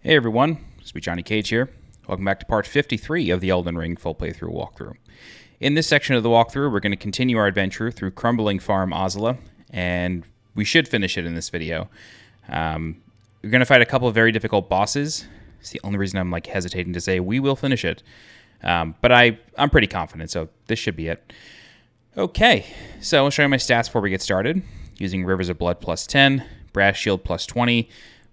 Hey everyone, SweetJohnnyCage here. Welcome back to part 53 of the Elden Ring full playthrough walkthrough. In this section of the walkthrough, we're going to continue our adventure through Crumbling Farum Azula, and we should finish it in this video. We're going to fight a couple of very difficult bosses. It's the only reason I'm hesitating to say we will finish it. But I'm pretty confident, so this should be it. Okay, so I'll show you my stats before we get started. Using Rivers of Blood plus 10, Brass Shield plus 20,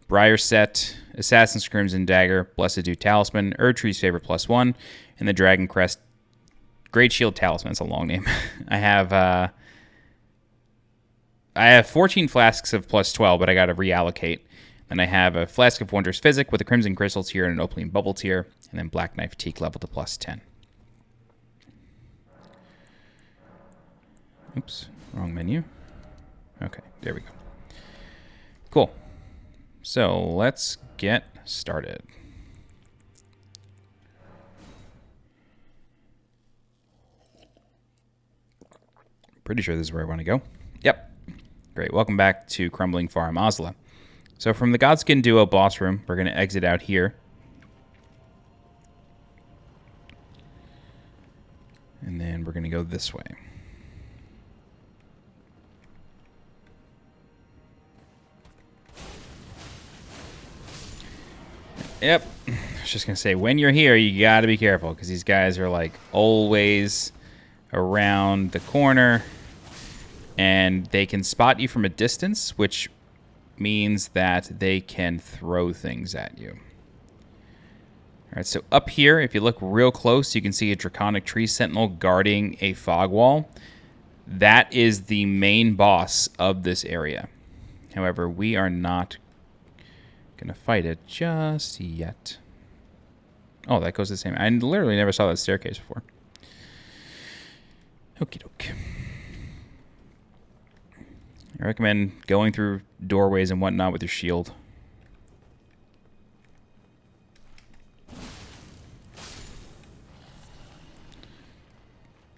Briar Set, Assassin's Crimson Dagger, Blessed Dew Talisman, Erdtree's Favor plus 1, and the Dragon Crest Great Shield Talisman. It's a long name. I have 14 flasks of plus 12, but I got to reallocate. Then I have a Flask of Wondrous Physic with a Crimson Crystal tier and an Opaline Bubble tier, and then Black Knife Teak level to plus 10. Oops, wrong menu. Okay, there we go. Cool. So let's get started. Pretty sure this is where I want to go. Yep. Great. Welcome back to Crumbling Farum Azula. So from the Godskin Duo boss room, we're going to exit out here. And then we're going to go this way. Yep. I was just going to say, when you're here, you got to be careful, because these guys are, always around the corner, and they can spot you from a distance, which means that they can throw things at you. All right, so up here, if you look real close, you can see a Draconic tree sentinel guarding a fog wall. That is the main boss of this area. However, we are not gonna fight it just yet. Oh, that goes the same. I literally never saw that staircase before. Okie doke. I recommend going through doorways and whatnot with your shield.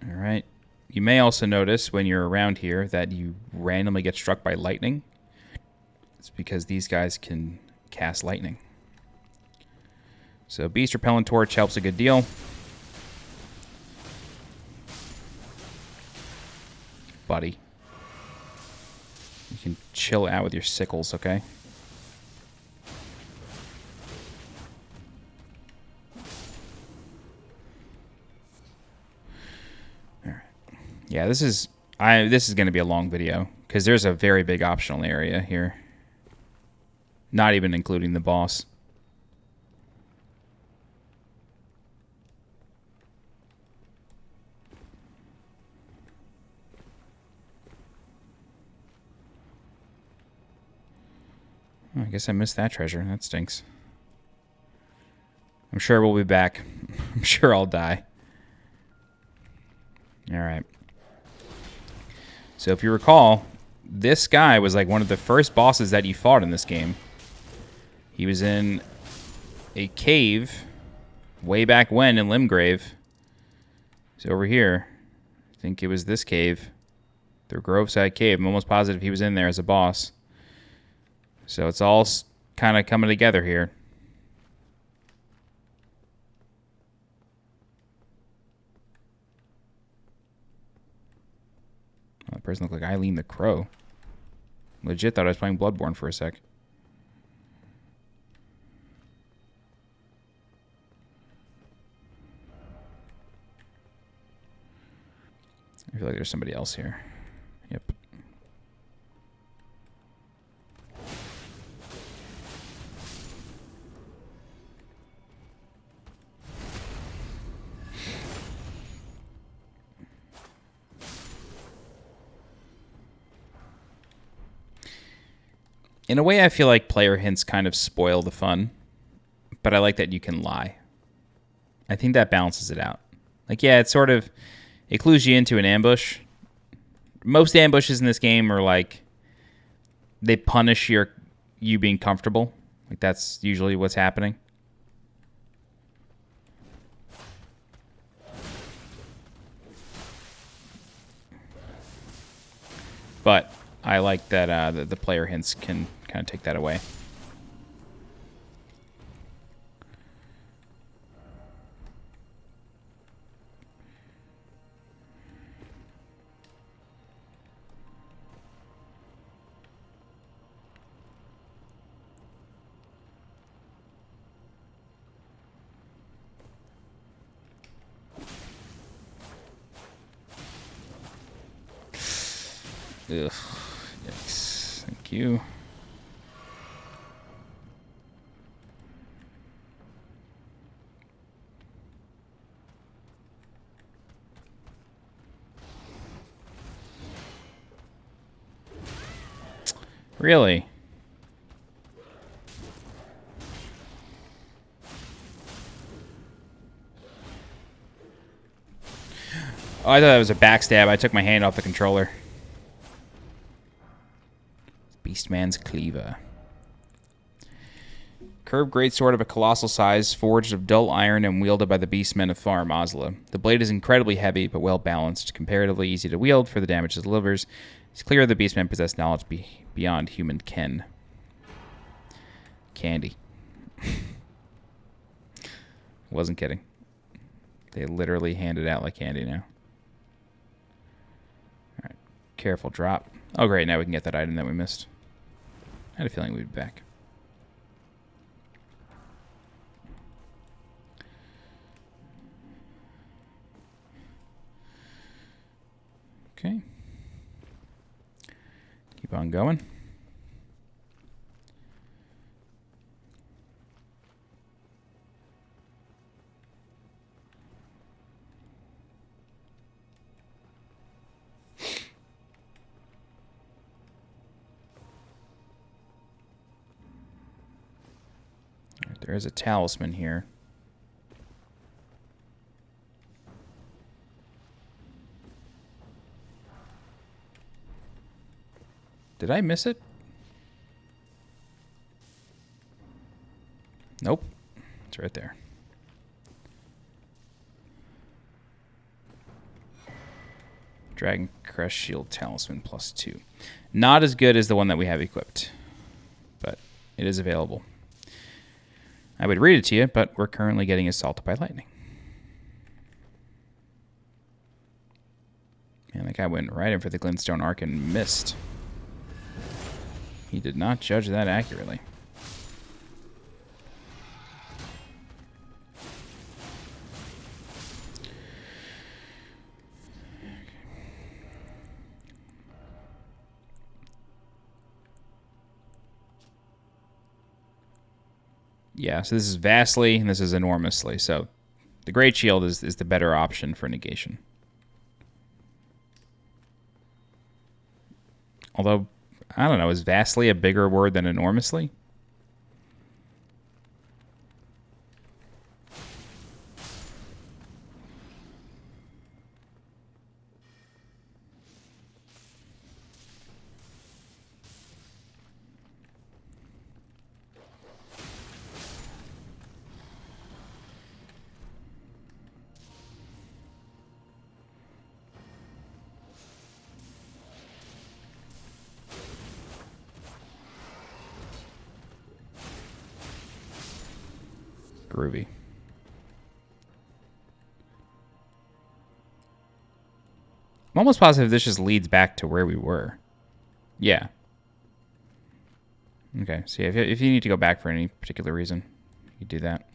Alright. You may also notice when you're around here that you randomly get struck by lightning. It's because these guys can cast lightning. So Beast Repellent Torch helps a good deal. Buddy. You can chill out with your sickles, okay? Alright. Yeah, this is going to be a long video, because there's a very big optional area here. Not even including the boss. Oh, I guess I missed that treasure. That stinks. I'm sure we'll be back. I'm sure I'll die. Alright. So if you recall, this guy was one of the first bosses that you fought in this game. He was in a cave way back when in Limgrave. So over here, I think it was this cave, the Groveside Cave. I'm almost positive he was in there as a boss. So it's all kind of coming together here. Oh, that person looked like Eileen the Crow. Legit thought I was playing Bloodborne for a sec. I feel like there's somebody else here. Yep. In a way, I feel like player hints kind of spoil the fun, but I like that you can lie. I think that balances it out. Yeah, it's sort of... It clues you into an ambush. Most ambushes in this game are they punish you being comfortable. That's usually what's happening. But I like that the player hints can kind of take that away. Ugh. Yikes. Thank you. Really? Oh, I thought that was a backstab. I took my hand off the controller. Beastman's Cleaver. Curved greatsword of a colossal size, forged of dull iron and wielded by the beastmen of Farum Azula. The blade is incredibly heavy, but well balanced, comparatively easy to wield for the damage it delivers. It's clear the beastmen possess knowledge beyond human ken. Candy. Wasn't kidding. They literally hand it out like candy now. Alright, careful drop. Oh great, now we can get that item that we missed. I had a feeling we'd be back. Okay. Keep on going. There is a talisman here. Did I miss it? Nope. It's right there. Dragon Crest Shield Talisman +2. Not as good as the one that we have equipped, but it is available. I would read it to you, but we're currently getting assaulted by lightning. Man, that guy went right in for the Glintstone Arc and missed. He did not judge that accurately. Yeah, so this is vastly and this is enormously. So the Great Shield is the better option for negation. Although, I don't know, is vastly a bigger word than enormously? Groovy. I'm almost positive this just leads back to where we were. Yeah. Okay, so yeah, if you need to go back for any particular reason, you do that.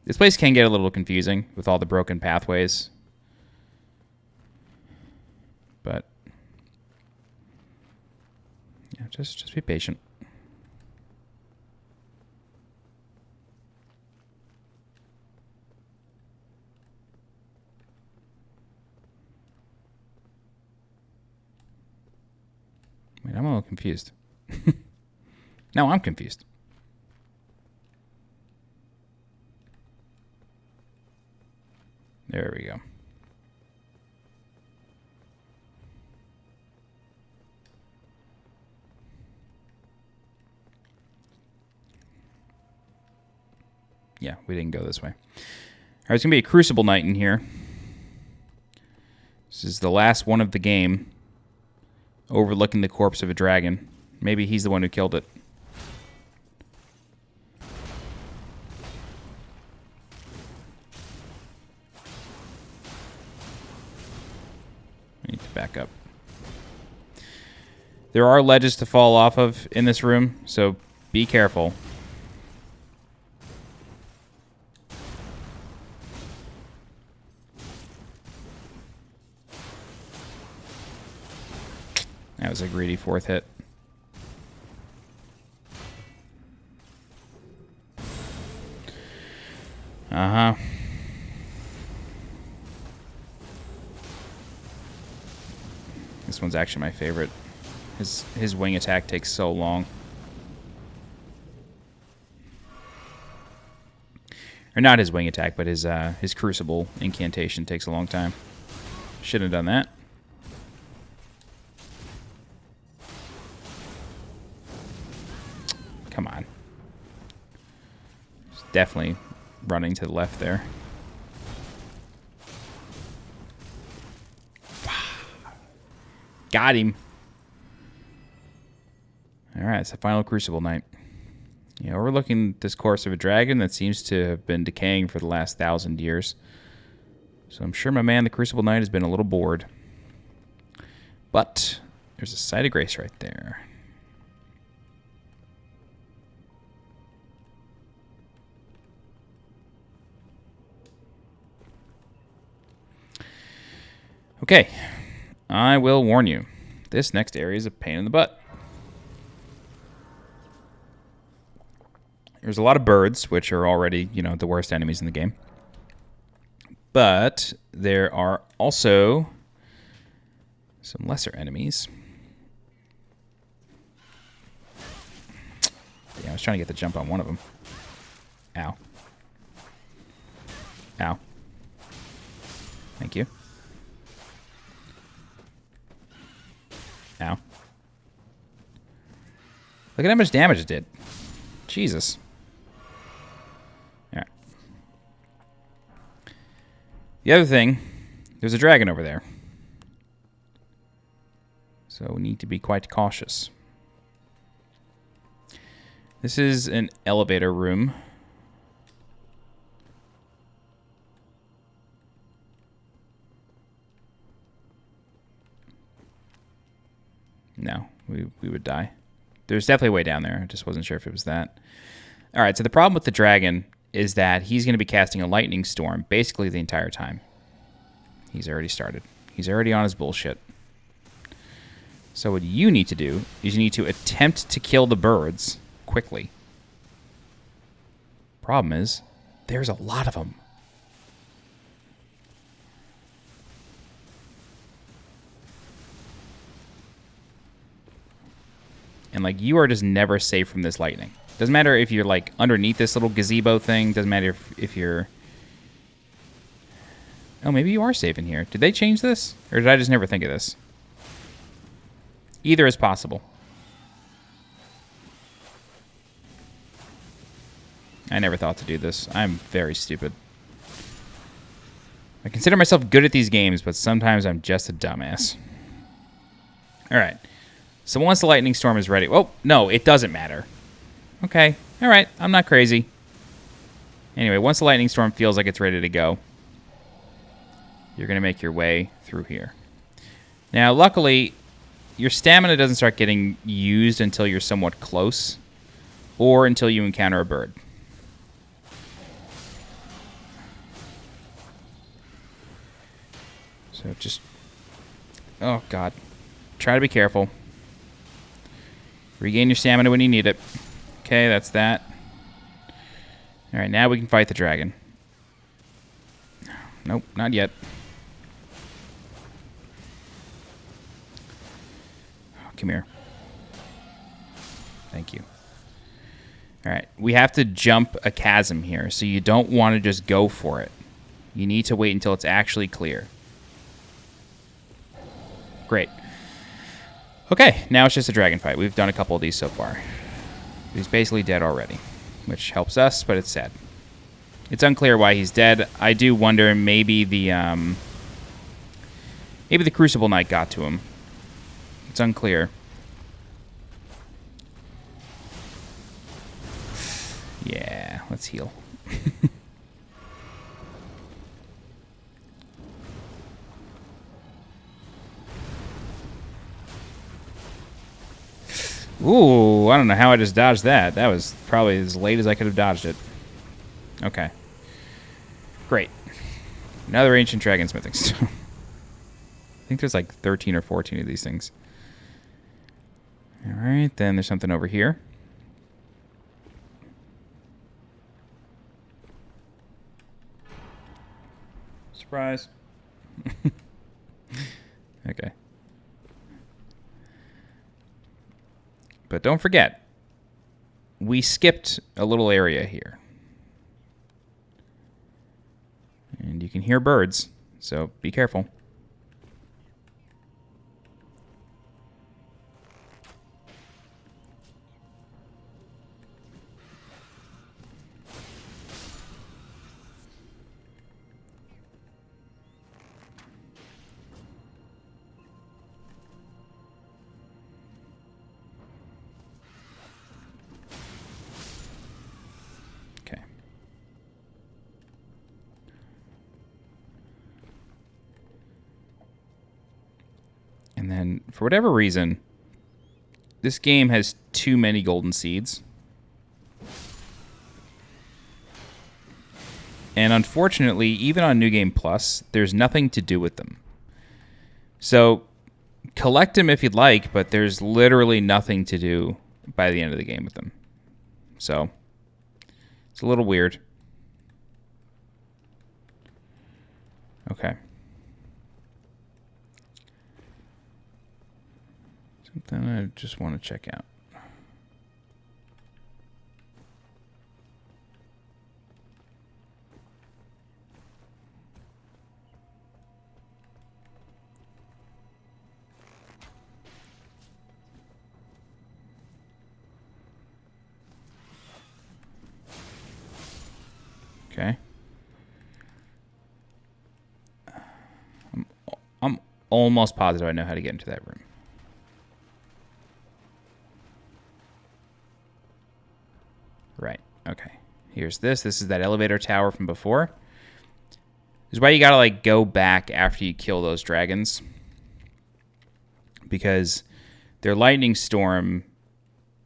This place can get a little confusing with all the broken pathways. But yeah, just be patient. Wait, I'm a little confused. Now I'm confused. There we go. Yeah, we didn't go this way. All right, it's going to be a Crucible Knight in here. This is the last one of the game, overlooking the corpse of a dragon. Maybe he's the one who killed it. I need to back up. There are ledges to fall off of in this room, so be careful. That was a greedy fourth hit. Uh-huh. This one's actually my favorite. His wing attack takes so long. Or not his wing attack, but his crucible incantation takes a long time. Shouldn't have done that. Come on. It's definitely running to the left there. Got him. Alright, it's the final Crucible Knight. You know, we're looking at this corpse of a dragon that seems to have been decaying for the last 1,000 years. So I'm sure my man, the Crucible Knight, has been a little bored. But there's a site of grace right there. Okay, I will warn you. This next area is a pain in the butt. There's a lot of birds, which are already, you know, the worst enemies in the game. But there are also some lesser enemies. Yeah, I was trying to get the jump on one of them. Ow. Ow. Thank you. Ow. Look at how much damage it did. Jesus. Alright. The other thing, there's a dragon over there. So we need to be quite cautious. This is an elevator room. No, we would die. There's definitely a way down there. I just wasn't sure if it was that. All right, so the problem with the dragon is that he's going to be casting a lightning storm basically the entire time. He's already started. He's already on his bullshit. So what you need to do is you need to attempt to kill the birds quickly. Problem is, there's a lot of them. And, like, you are just never safe from this lightning. Doesn't matter if you're, like, underneath this little gazebo thing. Doesn't matter if you're... Oh, maybe you are safe in here. Did they change this? Or did I just never think of this? Either is possible. I never thought to do this. I'm very stupid. I consider myself good at these games, but sometimes I'm just a dumbass. Alright. So once the lightning storm is ready... Oh, no, it doesn't matter. Okay. Alright, I'm not crazy. Anyway, once the lightning storm feels like it's ready to go, you're going to make your way through here. Now, luckily, your stamina doesn't start getting used until you're somewhat close, or until you encounter a bird. So just... Oh, God. Try to be careful. Regain your stamina when you need it. Okay, that's that. Alright, now we can fight the dragon. Nope, not yet. Oh, come here. Thank you. Alright, we have to jump a chasm here, so you don't want to just go for it. You need to wait until it's actually clear. Great. Okay, now it's just a dragon fight. We've done a couple of these so far. He's basically dead already, which helps us, but it's sad. It's unclear why he's dead. I do wonder maybe the Crucible Knight got to him. It's unclear. Yeah, let's heal. Ooh, I don't know how I just dodged that. That was probably as late as I could have dodged it. Okay. Great. Another ancient dragon smithing stone. I think there's like 13 or 14 of these things. All right, then there's something over here. Surprise. Okay. But don't forget, we skipped a little area here. And you can hear birds, so be careful. Okay. And then, for whatever reason, this game has too many golden seeds. And unfortunately, even on New Game Plus, there's nothing to do with them. So, collect them if you'd like, but there's literally nothing to do by the end of the game with them. So, it's a little weird. Okay. Something I just want to check out. Okay. I'm almost positive I know how to get into that room. Right. Okay. Here's this. This is that elevator tower from before. This is why you gotta, like, go back after you kill those dragons. Because their lightning storm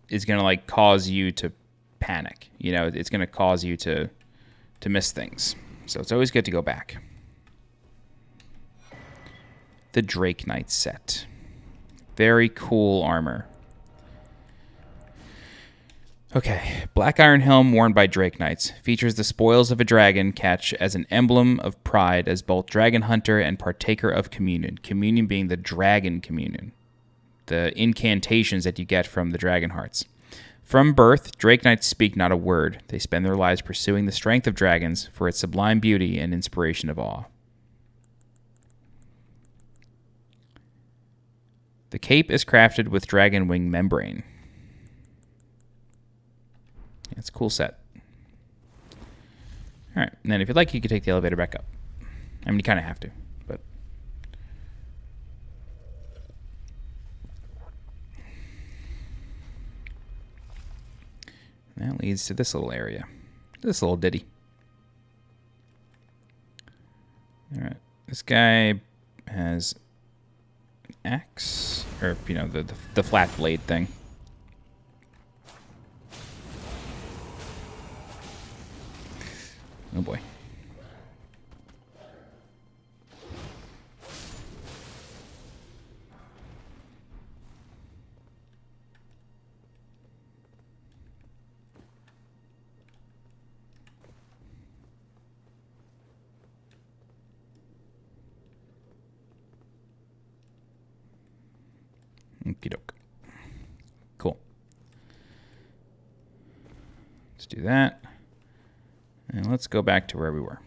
is gonna, like, cause you to panic. You know, it's gonna cause you to miss things. So it's always good to go back. The Drake Knight set. Very cool armor. Okay, Black Iron Helm worn by Drake Knights features the spoils of a dragon catch as an emblem of pride as both dragon hunter and partaker of communion. Communion being the dragon communion, the incantations that you get from the dragon hearts. From birth, Drake Knights speak not a word. They spend their lives pursuing the strength of dragons for its sublime beauty and inspiration of awe. The cape is crafted with dragon wing membrane. It's a cool set. All right, and then if you'd like, you could take the elevator back up. I mean, you kind of have to, but... That leads to this little area. This little ditty. All right, this guy has an axe, or, you know, the flat blade thing. Oh boy. Okie doke. Cool. Let's do that. And let's go back to where we were.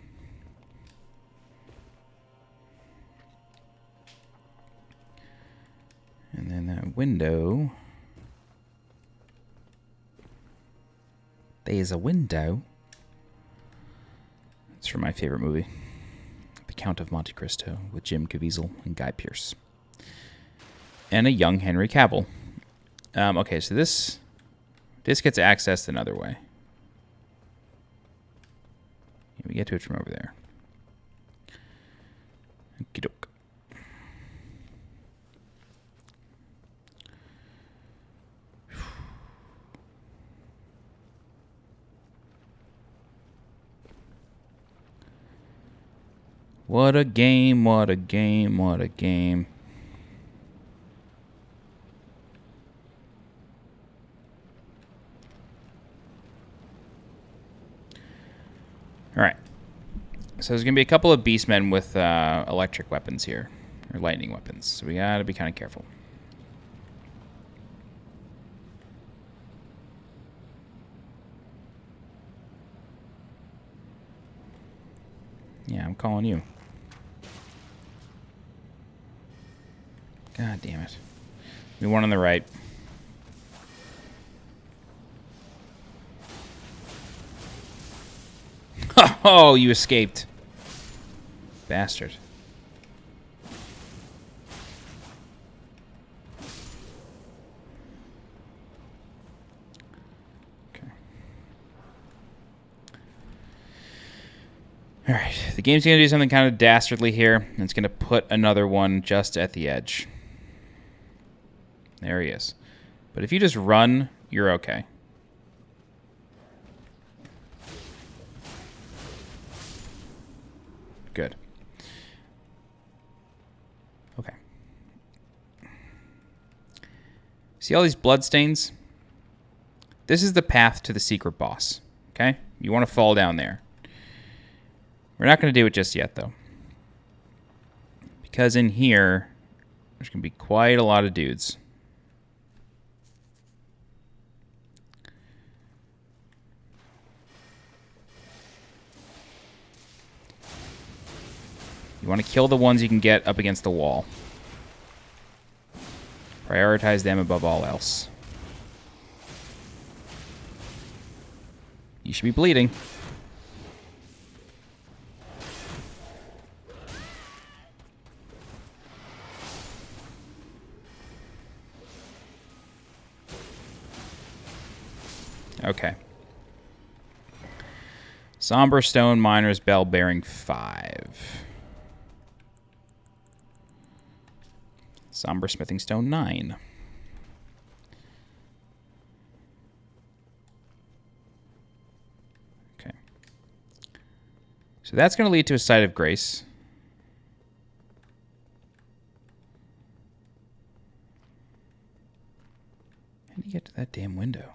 And then that window. There's a window. It's from my favorite movie, The Count of Monte Cristo, with Jim Caviezel and Guy Pearce. And a young Henry Cavill. Okay, so this gets accessed another way. We get to it from over there. Okie doke. What a game, what a game, what a game. All right. So there's going to be a couple of beastmen with electric weapons here, or lightning weapons. So we got to be kind of careful. Yeah, I'm calling you. God damn it. We one on the right. Oh, you escaped. Bastard. Okay. Alright, the game's going to do something kind of dastardly here, and it's going to put another one just at the edge. There he is. But if you just run, you're okay. Good. Okay. See all these bloodstains? This is the path to the secret boss. Okay? You want to fall down there. We're not going to do it just yet, though. Because in here, there's going to be quite a lot of dudes. You want to kill the ones you can get up against the wall. Prioritize them above all else. You should be bleeding. Okay. Somber Stone Miner's Bell bearing 5. Somber Smithing Stone 9. Okay. So that's going to lead to a Site of Grace. How do you get to that damn window?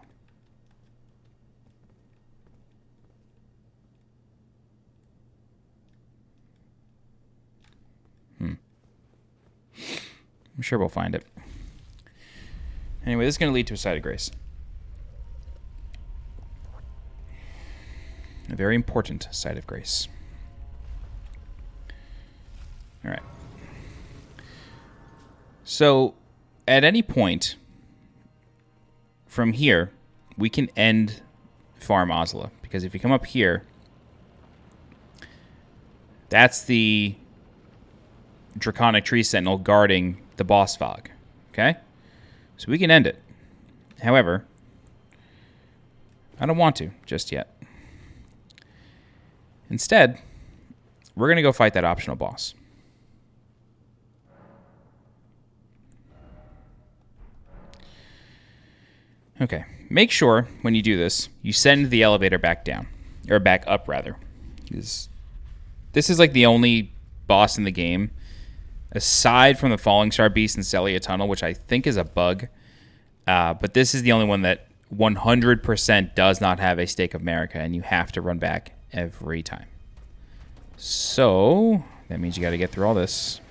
I'm sure we'll find it. Anyway, this is going to lead to a Site of Grace. A very important Site of Grace. All right. So, at any point from here, we can end Farum Azula. Because if you come up here, that's the Draconic Tree Sentinel guarding the boss fog. Okay? So we can end it. However, I don't want to just yet. Instead, we're going to go fight that optional boss. Okay. Make sure, when you do this, you send the elevator back down. Or back up, rather. This is like the only boss in the game, aside from the Falling Star Beast and Celia Tunnel, which I think is a bug. But this is the only one that 100% does not have a Stake of Marika, and you have to run back every time. So, that means you got to get through all this.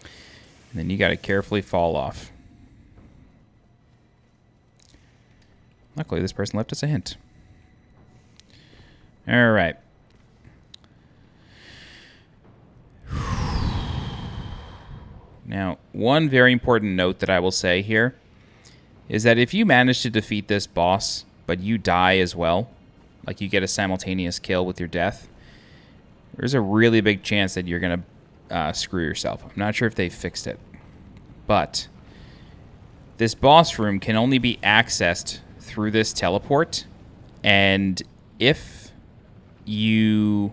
And then you got to carefully fall off. Luckily, this person left us a hint. All right. Now, one very important note that I will say here is that if you manage to defeat this boss, but you die as well, like you get a simultaneous kill with your death, there's a really big chance that you're going to screw yourself. I'm not sure if they fixed it. But this boss room can only be accessed through this teleport, and if you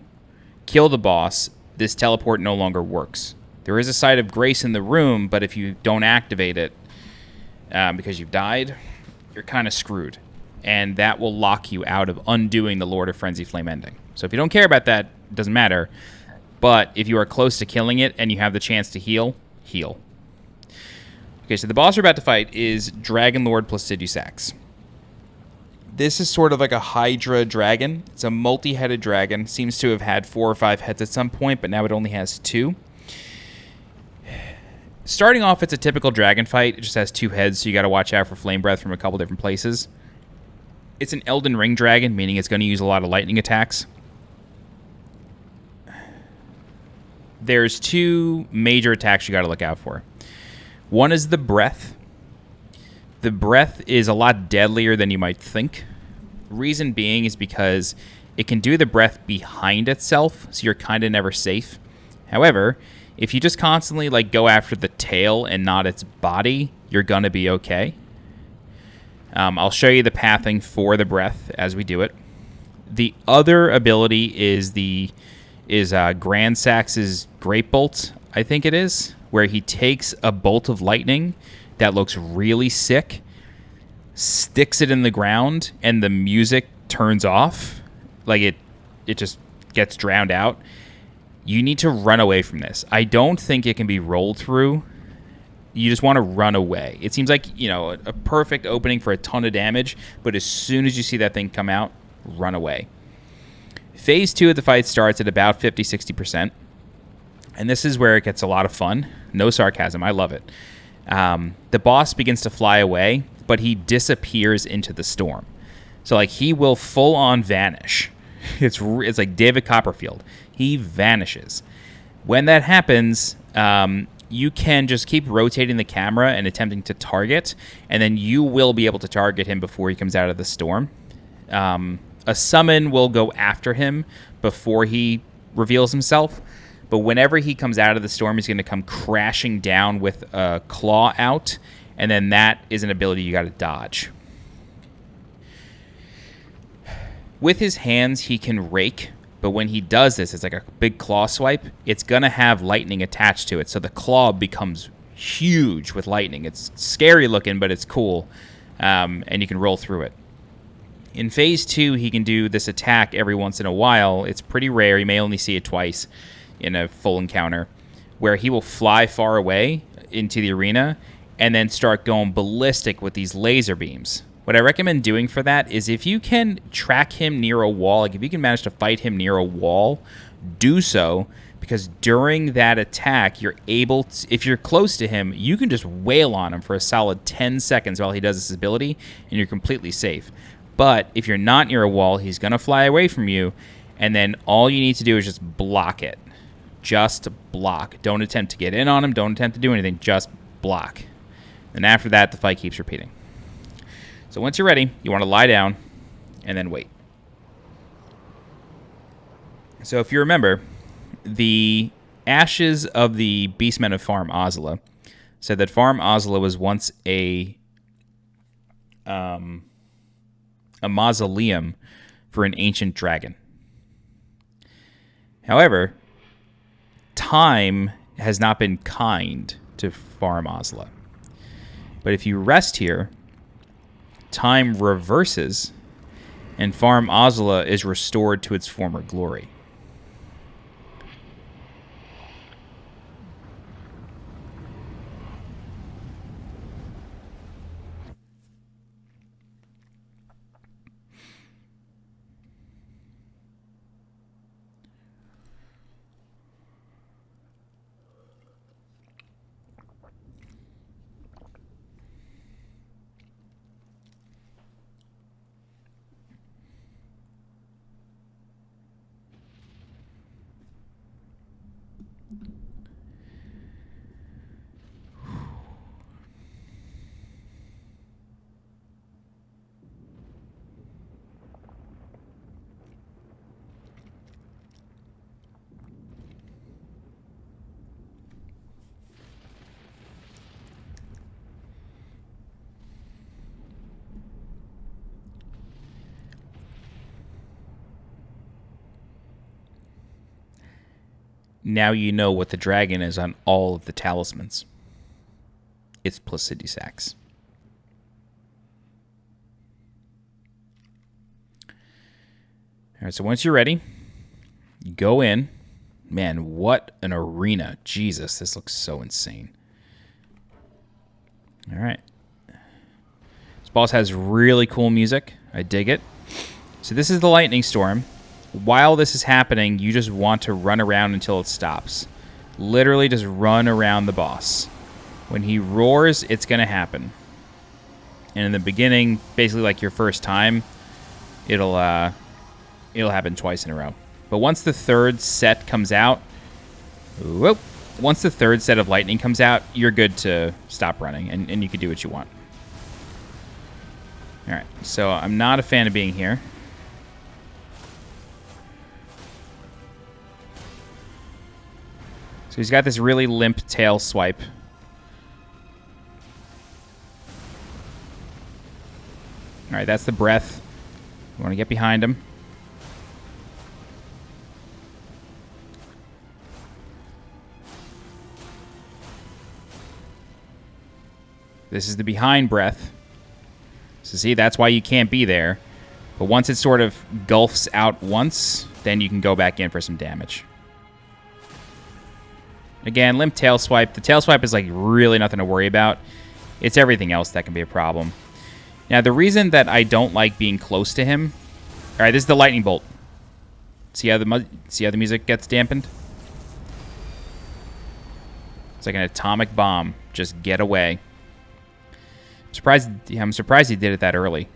kill the boss, this teleport no longer works. There is a Site of Grace in the room, but if you don't activate it because you've died, you're kind of screwed. And that will lock you out of undoing the Lord of Frenzy Flame ending. So if you don't care about that, it doesn't matter. But if you are close to killing it and you have the chance to heal, heal. Okay, so the boss we're about to fight is Dragonlord Placidusax. This is sort of like a Hydra dragon. It's a multi-headed dragon. Seems to have had 4 or 5 heads at some point, but now it only has 2. Starting off, it's a typical dragon fight. It just has 2 heads, so you got to watch out for flame breath from a couple different places. It's an Elden Ring dragon, meaning it's going to use a lot of lightning attacks. There's 2 major attacks you got to look out for. One is the breath. The breath is a lot deadlier than you might think. Reason being is because it can do the breath behind itself, so you're kind of never safe. However, if you just constantly like go after the tail and not its body, you're gonna be okay. I'll show you the pathing for the breath as we do it. The other ability is Grand Sax's Great Bolt, I think it is, where he takes a bolt of lightning that looks really sick, sticks it in the ground, and the music turns off. Like it just gets drowned out. You need to run away from this. I don't think it can be rolled through. You just want to run away. It seems like, you know, a perfect opening for a ton of damage, but as soon as you see that thing come out, run away. Phase 2 of the fight starts at about 50-60%, and this is where it gets a lot of fun. No sarcasm, I love it. The boss begins to fly away, but he disappears into the storm. So, like, he will full-on vanish. It's like David Copperfield. He vanishes. When that happens, you can just keep rotating the camera and attempting to target, and then you will be able to target him before he comes out of the storm. A summon will go after him before he reveals himself, but whenever he comes out of the storm, he's going to come crashing down with a claw out, and then that is an ability you got to dodge. With his hands, he can rake, but when he does this, it's like a big claw swipe. It's going to have lightning attached to it, so the claw becomes huge with lightning. It's scary looking, but it's cool, and you can roll through it. In Phase 2, he can do this attack every once in a while. It's pretty rare. You may only see it twice in a full encounter, where he will fly far away into the arena and then start going ballistic with these laser beams. What I recommend doing for that is if you can track him near a wall, like if you can manage to fight him near a wall, do so, because during that attack, you're able to, if you're close to him, you can just wail on him for a solid 10 seconds while he does this ability, and you're completely safe. But if you're not near a wall, he's going to fly away from you, and then all you need to do is just block it. Just block. Don't attempt to get in on him. Don't attempt to do anything. Just block. And after that, the fight keeps repeating. So once you're ready, you want to lie down and then wait. So if you remember, the ashes of the Beastmen of Farum Azula said that Farum Azula was once a mausoleum for an ancient dragon. However, time has not been kind to Farum Azula. But if you rest here, time reverses, and Farum Azula is restored to its former glory. Now you know what the dragon is on all of the talismans. It's Placidusax. All right, so once you're ready, you go in. Man, what an arena. Jesus, this looks so insane. All right. Let's boss has really cool music. I dig it. So this is the lightning storm. While this is happening, you just want to run around until it stops. Literally just run around the boss. When he roars, it's going to happen. And in the beginning, basically like your first time, it'll happen twice in a row. But once the third set comes out, whoop, once the third set of lightning comes out, you're good to stop running, and you can do what you want. Alright, so I'm not a fan of being here. So he's got this really limp tail swipe. Alright, that's the breath. You want to get behind him. This is the behind breath. So see, that's why you can't be there. But once it sort of gulfs out once, then you can go back in for some damage. Again, limp tail swipe. The tail swipe is like really nothing to worry about. It's everything else that can be a problem. Now, the reason that I don't like being close to him... Alright, this is the lightning bolt. See how the music gets dampened? It's like an atomic bomb. Just get away. I'm surprised he did it that early.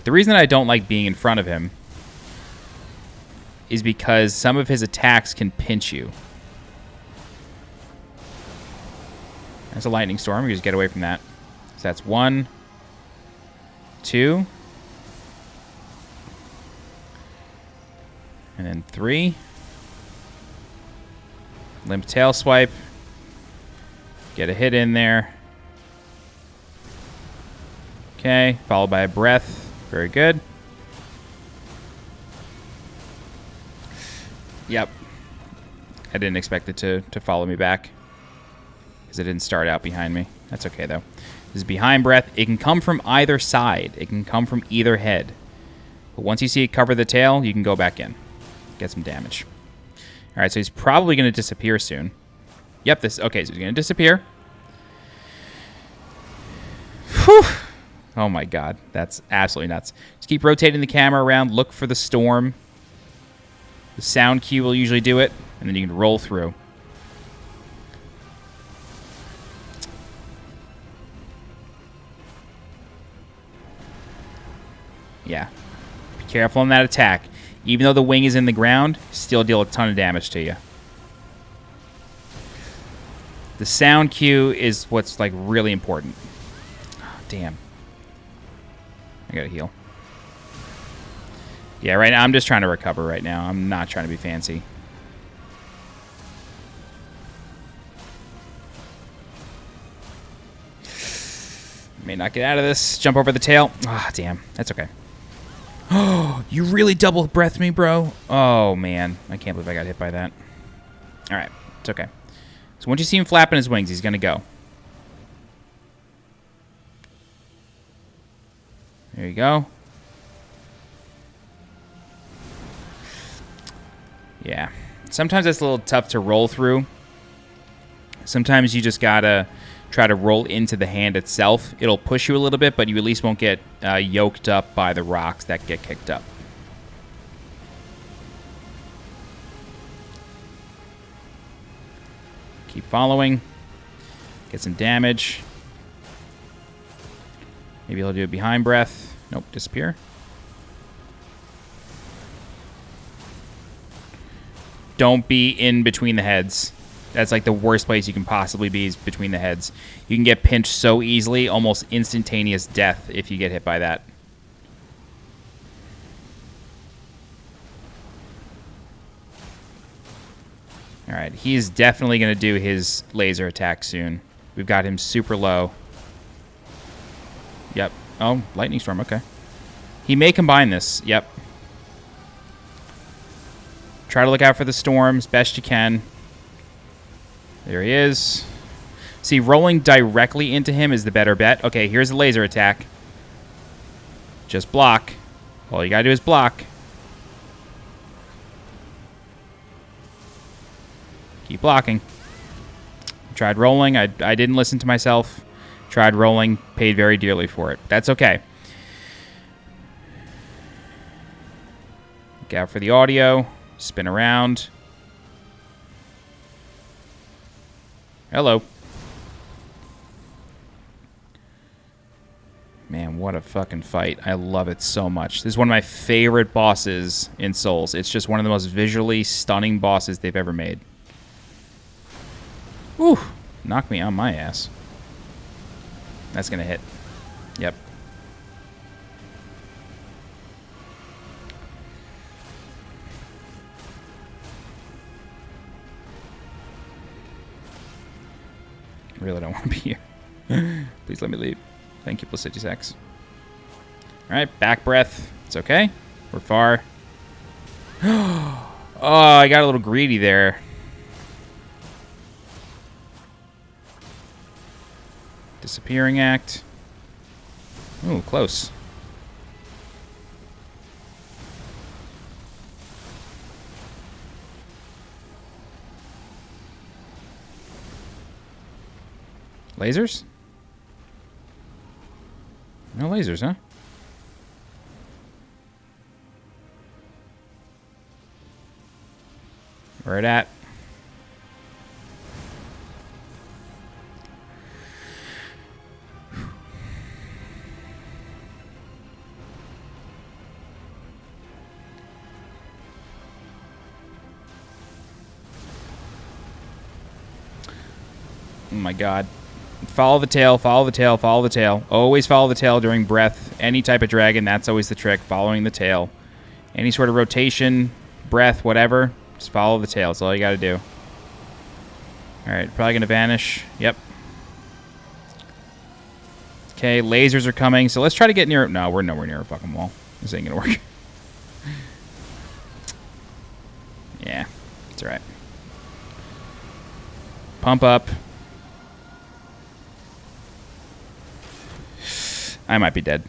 The reason I don't like being in front of him is because some of his attacks can pinch you. There's a lightning storm. We just get away from that. So that's 1, 2, and then 3. Limp tail swipe. Get a hit in there. Okay, followed by a breath. Very good. Yep. I didn't expect it to follow me back, because it didn't start out behind me. That's okay, though. This is behind breath. It can come from either side. It can come from either head. But once you see it cover the tail, you can go back in. Get some damage. All right, so he's probably going to disappear soon. Yep, okay, so he's going to disappear. Whew. Oh my god, that's absolutely nuts. Just keep rotating the camera around, look for the storm. The sound cue will usually do it, and then you can roll through. Yeah. Be careful on that attack. Even though the wing is in the ground, still deal a ton of damage to you. The sound cue is what's like really important. Oh, damn. I gotta heal. Yeah, right now I'm just trying to recover right now. I'm not trying to be fancy. May not get out of this. Jump over the tail. Ah, damn. That's okay. Oh, you really double breathed me, bro. Oh, man. I can't believe I got hit by that. All right. It's okay. So once you see him flapping his wings, he's going to go. There you go. Yeah. Sometimes it's a little tough to roll through. Sometimes you just gotta try to roll into the hand itself. It'll push you a little bit, but you at least won't get yoked up by the rocks that get kicked up. Keep following. Get some damage. Maybe he'll do a behind breath. Nope, disappear. Don't be in between the heads. That's like the worst place you can possibly be, is between the heads. You can get pinched so easily, almost instantaneous death if you get hit by that. Alright, he's definitely going to do his laser attack soon. We've got him super low. Yep. Oh, lightning storm, okay. He may combine this, yep. Try to look out for the storms best you can. There he is. See, rolling directly into him is the better bet. Okay, here's the laser attack. Just block. All you gotta do is block. Keep blocking. Tried rolling. I didn't listen to myself. Tried rolling, paid very dearly for it. That's okay. Look out for the audio. Spin around. Hello. Man, what a fucking fight. I love it so much. This is one of my favorite bosses in Souls. It's just one of the most visually stunning bosses they've ever made. Whew. Knock me on my ass. That's gonna hit. Yep. I really don't want to be here. Please let me leave. Thank you, Placidusax. Alright, back breath. It's okay. We're far. Oh, I got a little greedy there. Disappearing act. Ooh, close. Lasers? No lasers, huh? Where it at? Oh my god. Follow the tail, follow the tail, follow the tail. Always follow the tail during breath. Any type of dragon, that's always the trick, following the tail. Any sort of rotation, breath, whatever, just follow the tail. That's all you gotta do. Alright, probably gonna vanish. Yep. Okay, lasers are coming, so let's try to get near... No, we're nowhere near a fucking wall. This ain't gonna work. Yeah, it's alright. Pump up. I might be dead.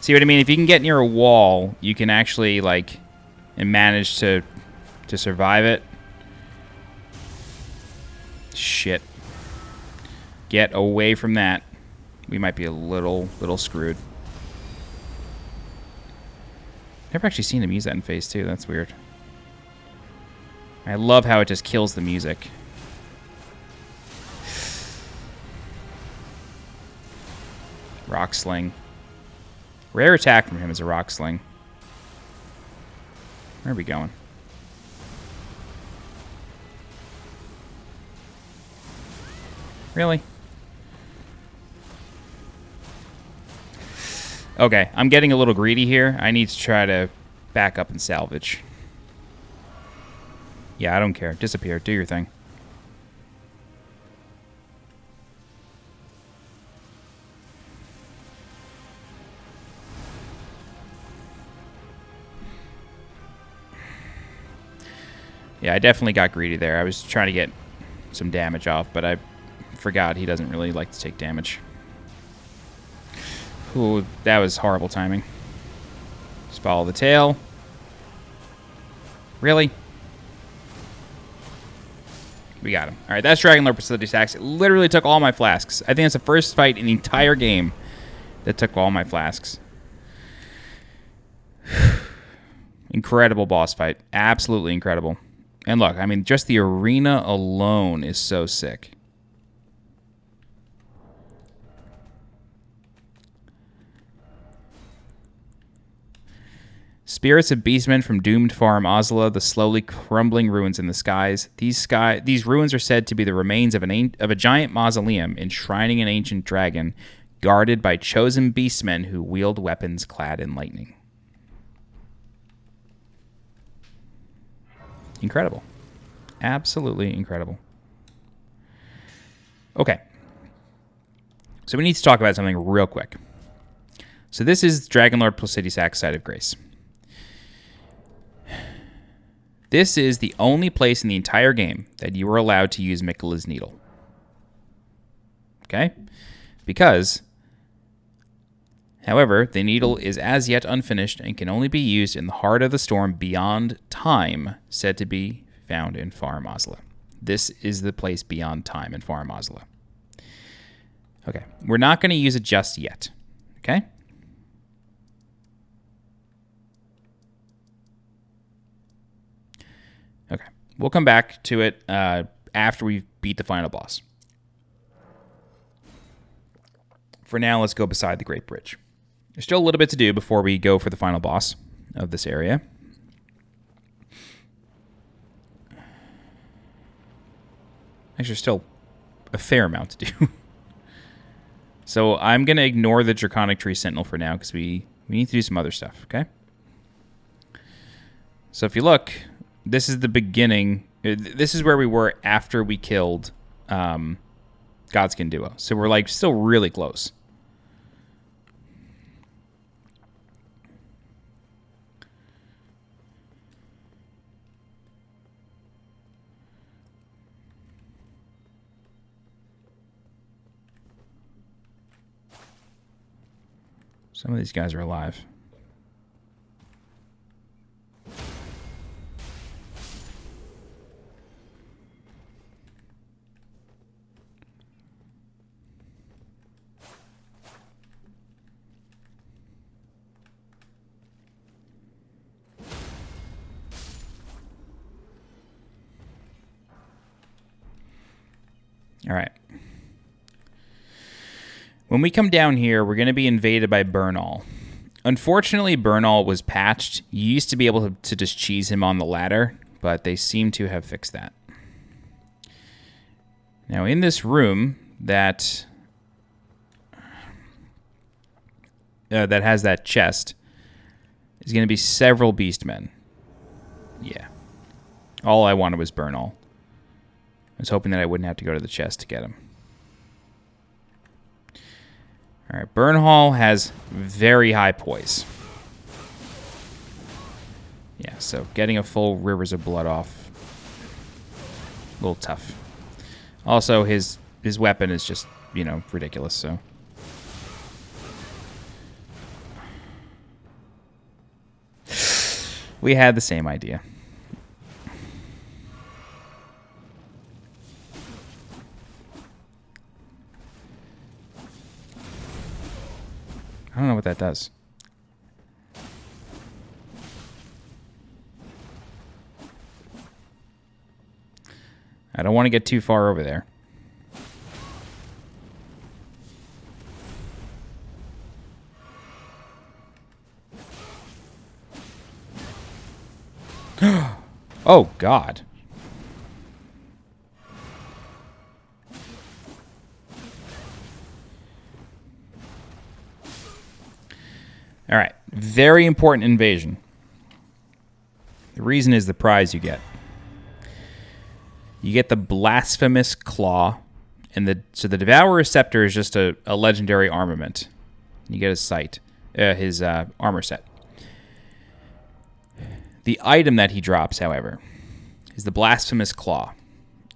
See what I mean? If you can get near a wall, you can actually, like, and manage to survive it. Shit. Get away from that. We might be a little screwed. Never actually seen him use that in phase 2. That's weird. I love how it just kills the music. Rock Sling. Rare attack from him is a Rock Sling. Where are we going? Really? Okay, I'm getting a little greedy here. I need to try to back up and salvage. Yeah, I don't care. Disappear. Do your thing. Yeah, I definitely got greedy there. I was trying to get some damage off, but I forgot he doesn't really like to take damage. Ooh, that was horrible timing. Just follow the tail. Really? We got him. All right, that's Dragonlord Placidusax. It literally took all my flasks. I think it's the first fight in the entire game that took all my flasks. Incredible boss fight. Absolutely incredible. And look, I mean, just the arena alone is so sick. Spirits of beastmen from doomed Farum Azula, the slowly crumbling ruins in the skies. These ruins are said to be the remains of a giant mausoleum enshrining an ancient dragon, guarded by chosen beastmen who wield weapons clad in lightning. Incredible. Absolutely incredible. Okay. So we need to talk about something real quick. So this is Dragonlord Placidusax Site of Grace. This is the only place in the entire game that you are allowed to use Miquella's needle. Okay? Because, however, the needle is as yet unfinished and can only be used in the heart of the storm beyond time, said to be found in Farum Azula. This is the place beyond time in Farum Azula. Okay, we're not going to use it just yet. Okay? Okay, we'll come back to it after we beat the final boss. For now, let's go beside the Great Bridge. There's still a little bit to do before we go for the final boss of this area. Actually, there's still a fair amount to do. So I'm going to ignore the Draconic Tree Sentinel for now because we need to do some other stuff, okay? So if you look, this is the beginning. This is where we were after we killed Godskin Duo. So we're like still really close. Some of these guys are alive. All right. When we come down here, we're going to be invaded by Burnall. Unfortunately, Burnall was patched. You used to be able to just cheese him on the ladder, but they seem to have fixed that. Now, in this room that has that chest is going to be several Beastmen. Yeah. All I wanted was Burnall. I was hoping that I wouldn't have to go to the chest to get him. All right, Burnhall has very high poise. Yeah, so getting a full Rivers of Blood off, a little tough. Also, his weapon is just, you know, ridiculous, so. We had the same idea. I don't know what that does. I don't want to get too far over there. Oh, God. All right, very important invasion. The reason is the prize you get. You get the Blasphemous Claw, and so the Devourer Scepter is just a legendary armament. You get his sight, his armor set. The item that he drops, however, is the Blasphemous Claw.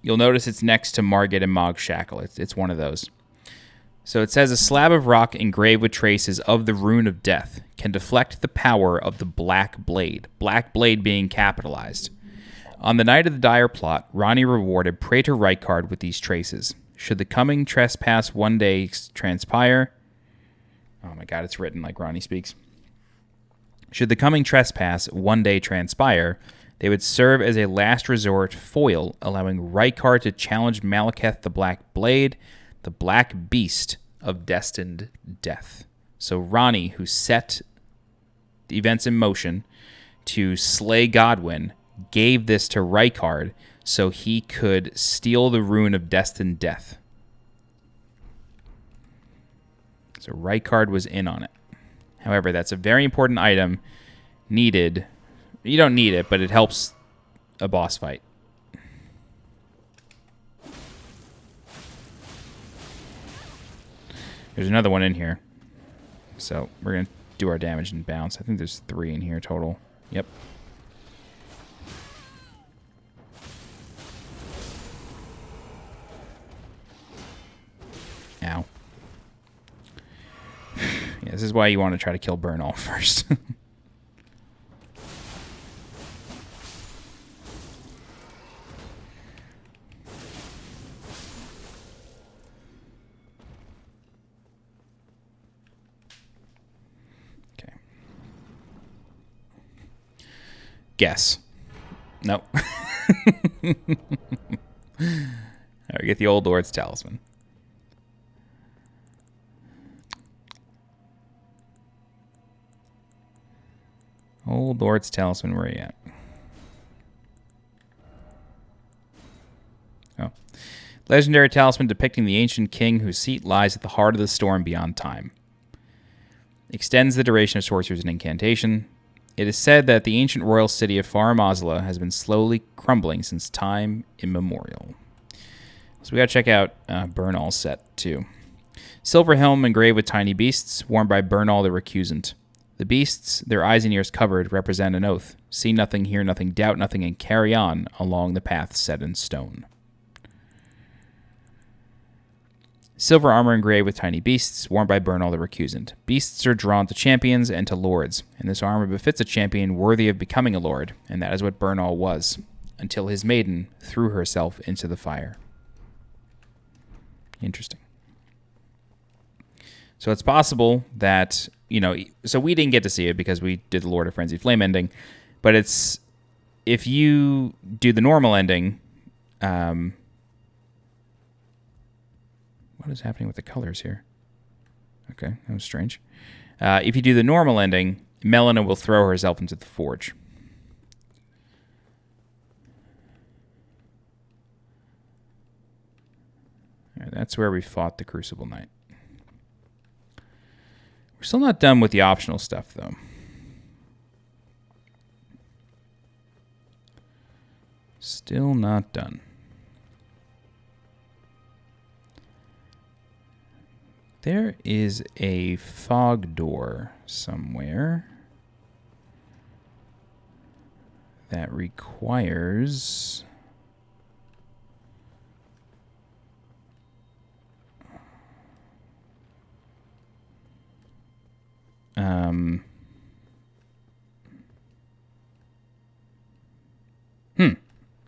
You'll notice it's next to Margit and Mog's Shackle. It's one of those. So it says, a slab of rock engraved with traces of the Rune of Death can deflect the power of the Black Blade. Black Blade being capitalized. On the night of the dire plot, Ronnie rewarded Praetor Rykard with these traces. Should the coming trespass one day transpire... Oh my god, it's written like Ronnie speaks. Should the coming trespass one day transpire, they would serve as a last resort foil, allowing Rykard to challenge Maliketh the Black Blade, the Black Beast of Destined Death. So Ronnie, who set the events in motion to slay Godwyn, gave this to Rykard so he could steal the Rune of Destined Death. So Rykard was in on it. However, that's a very important item needed. You don't need it, but it helps a boss fight. There's another one in here. So we're going to do our damage and bounce. I think there's 3 in here total. Yep. Ow. Yeah, this is why you want to try to kill Burnall first. Guess. Nope. All right, get the Old Lord's Talisman. Old Lord's Talisman, where are you at? Oh. Legendary talisman depicting the ancient king whose seat lies at the heart of the storm beyond time. Extends the duration of sorcerers and incantation. It is said that the ancient royal city of Farum Azula has been slowly crumbling since time immemorial. So we gotta check out Burnall's set too. Silver helm engraved with tiny beasts, worn by Burnall the Recusant. The beasts, their eyes and ears covered, represent an oath. See nothing, hear nothing, doubt nothing, and carry on along the path set in stone. Silver armor engraved with tiny beasts, worn by Burnall the Recusant. Beasts are drawn to champions and to lords, and this armor befits a champion worthy of becoming a lord, and that is what Burnall was, until his maiden threw herself into the fire. Interesting. So it's possible that, you know, so we didn't get to see it because we did the Lord of Frenzied Flame ending, but it's, if you do the normal ending, what is happening with the colors here? Okay, that was strange. If you do the normal ending, Melina will throw herself into the forge. All right, that's where we fought the Crucible Knight. We're still not done with the optional stuff, though. Still not done. There is a fog door somewhere that requires...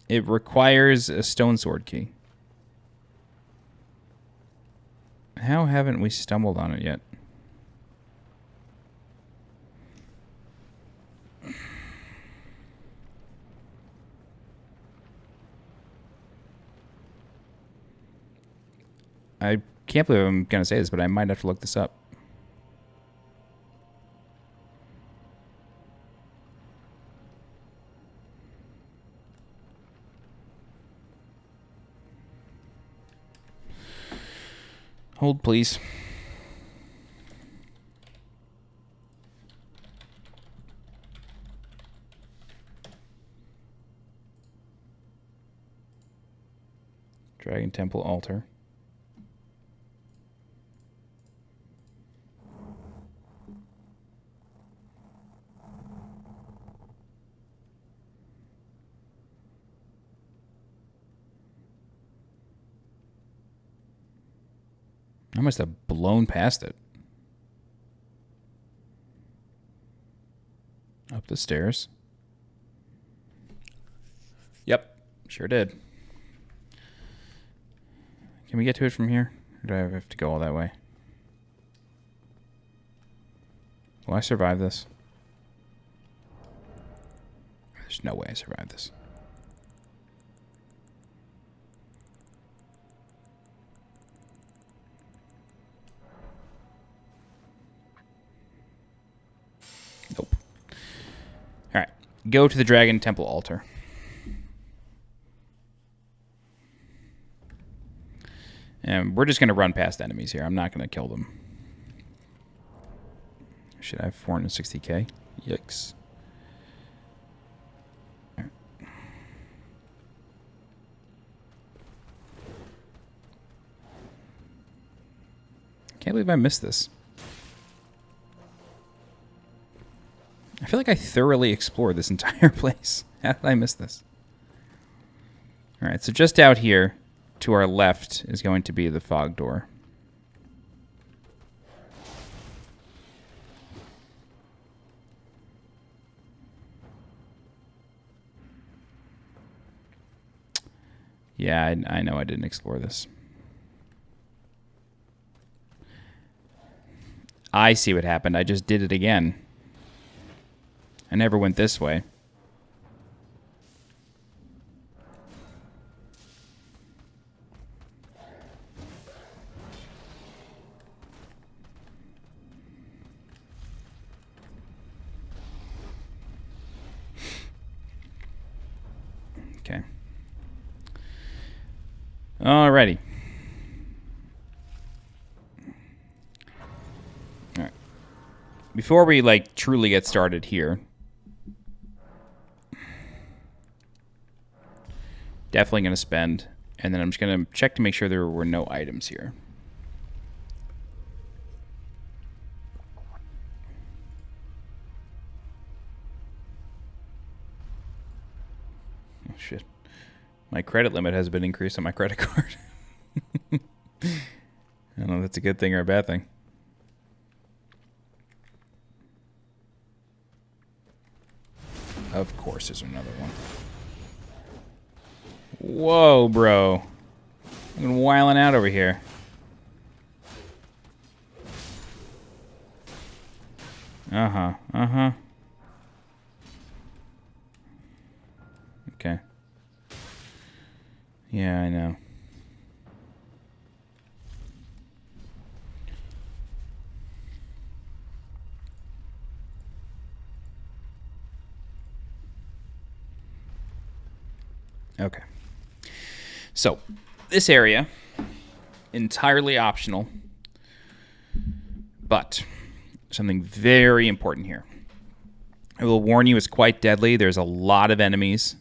It requires a stone sword key. How haven't we stumbled on it yet? I can't believe I'm going to say this, but I might have to look this up. Hold, please. Dragon Temple Altar. I must have blown past it. Up the stairs. Yep, sure did. Can we get to it from here? Or do I have to go all that way? Will I survive this? There's no way I survive this. Nope. All right. Go to the Dragon Temple altar. And we're just going to run past enemies here. I'm not going to kill them. Should I have 460k? Yikes. All right. Can't believe I missed this. I feel like I thoroughly explored this entire place. How did I miss this? All right, so just out here to our left is going to be the fog door. Yeah, I know I didn't explore this. I see what happened. I just did it again. I never went this way. Alrighty. Alright. Before we, like, truly get started here, definitely going to spend, and then I'm just going to check to make sure there were no items here. Oh, shit. My credit limit has been increased on my credit card. I don't know if that's a good thing or a bad thing. Of course there's another one. Whoa, bro. I've been wiling out over here. Uh-huh. Uh-huh. Okay. Yeah, I know. Okay. So, this area, entirely optional, but something very important here. I will warn you, it's quite deadly. There's a lot of enemies.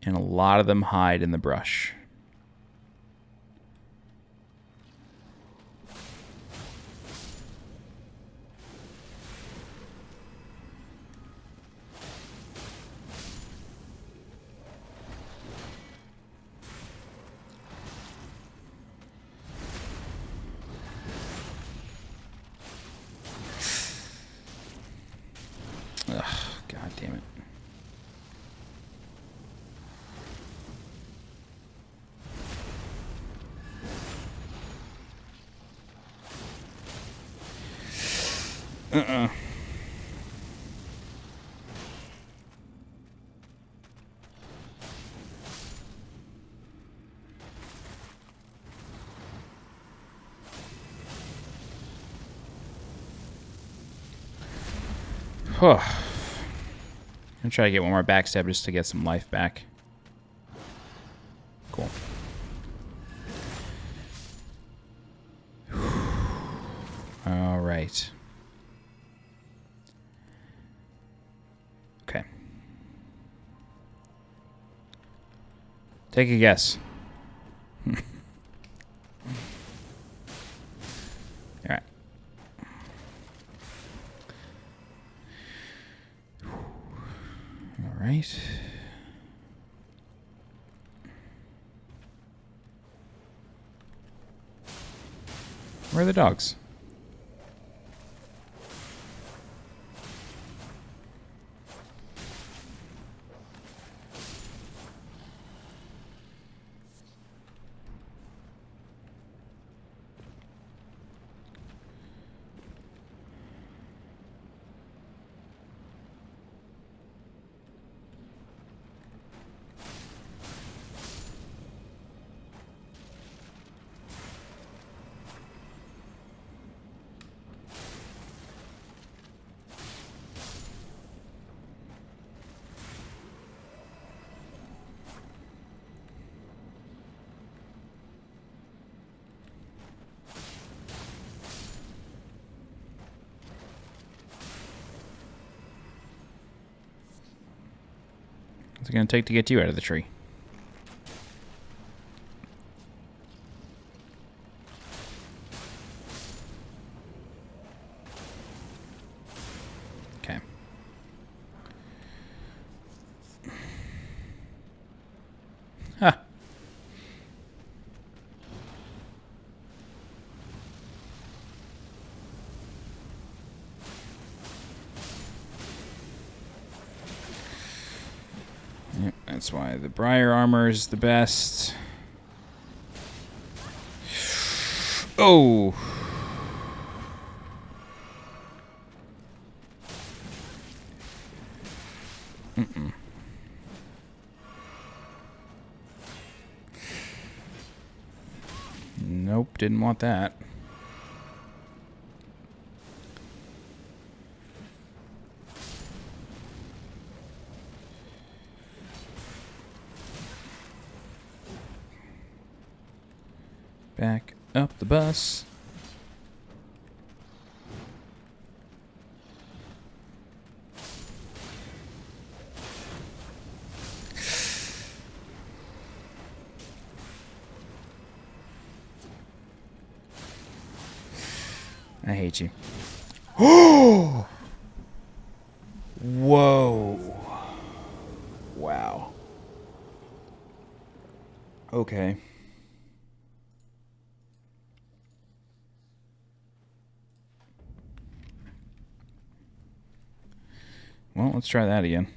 And a lot of them hide in the brush. Ugh, God damn it. I'm gonna try to get one more backstab just to get some life back. Cool. All right. Okay. Take a guess. All right. All right. Where are the dogs? What's it going to take to get you out of the tree? Okay. Huh. Yep, that's why the Briar armor is the best. Oh! Nope, didn't want that. Back up the bus. I hate you. Oh! Whoa. Wow. Okay. Well, let's try that again.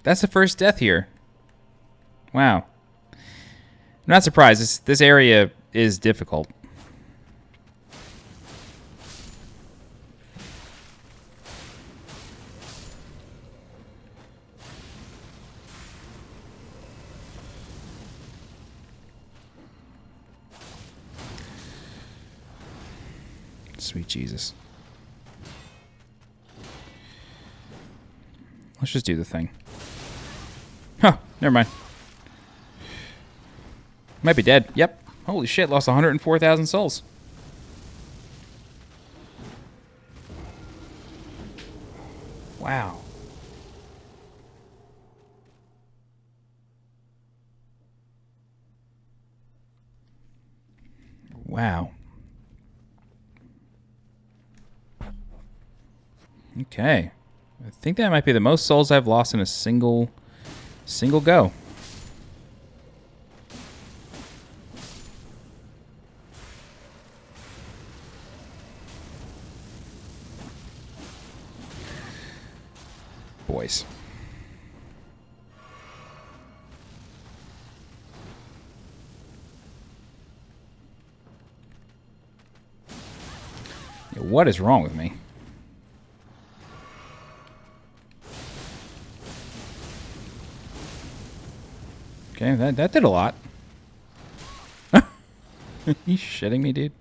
That's the first death here. Wow. I'm not surprised. This area is difficult. Sweet Jesus. Let's just do the thing. Huh, never mind. Might be dead. Yep. Holy shit, lost 104,000 souls. Wow. Wow. Okay. I think that might be the most souls I've lost in a single go. Boys. Yeah, what is wrong with me? Okay, that did a lot. You shitting me, dude?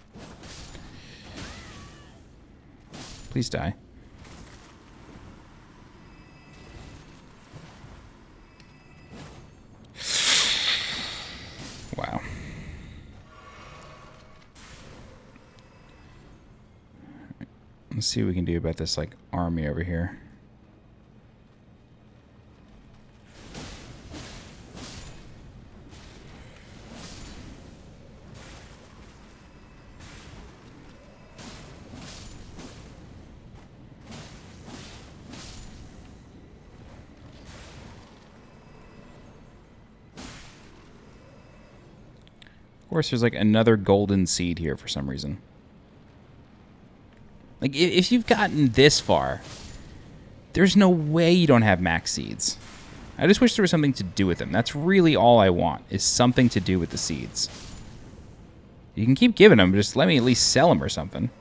Please die. Wow. Let's see what we can do about this, like, army over here. Of course, there's like another golden seed here for some reason. Like, if you've gotten this far, there's no way you don't have max seeds. I just wish there was something to do with them. That's really all I want, is something to do with the seeds. You can keep giving them, but just let me at least sell them or something.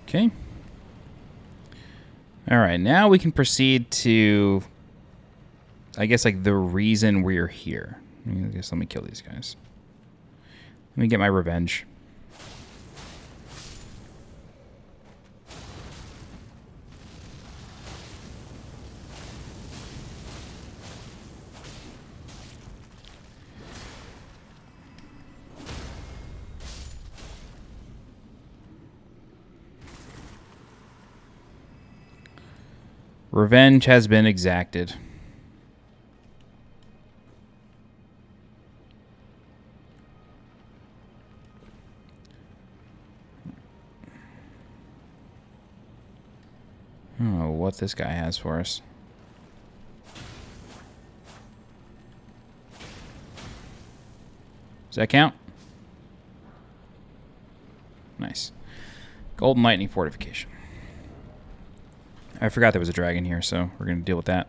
Okay. All right, now we can proceed to, I guess, like the reason we're here. I guess let me kill these guys. Let me get my revenge. Revenge has been exacted. I don't know what this guy has for us. Does that count? Nice. Golden Lightning Fortification. I forgot there was a dragon here, so we're going to deal with that.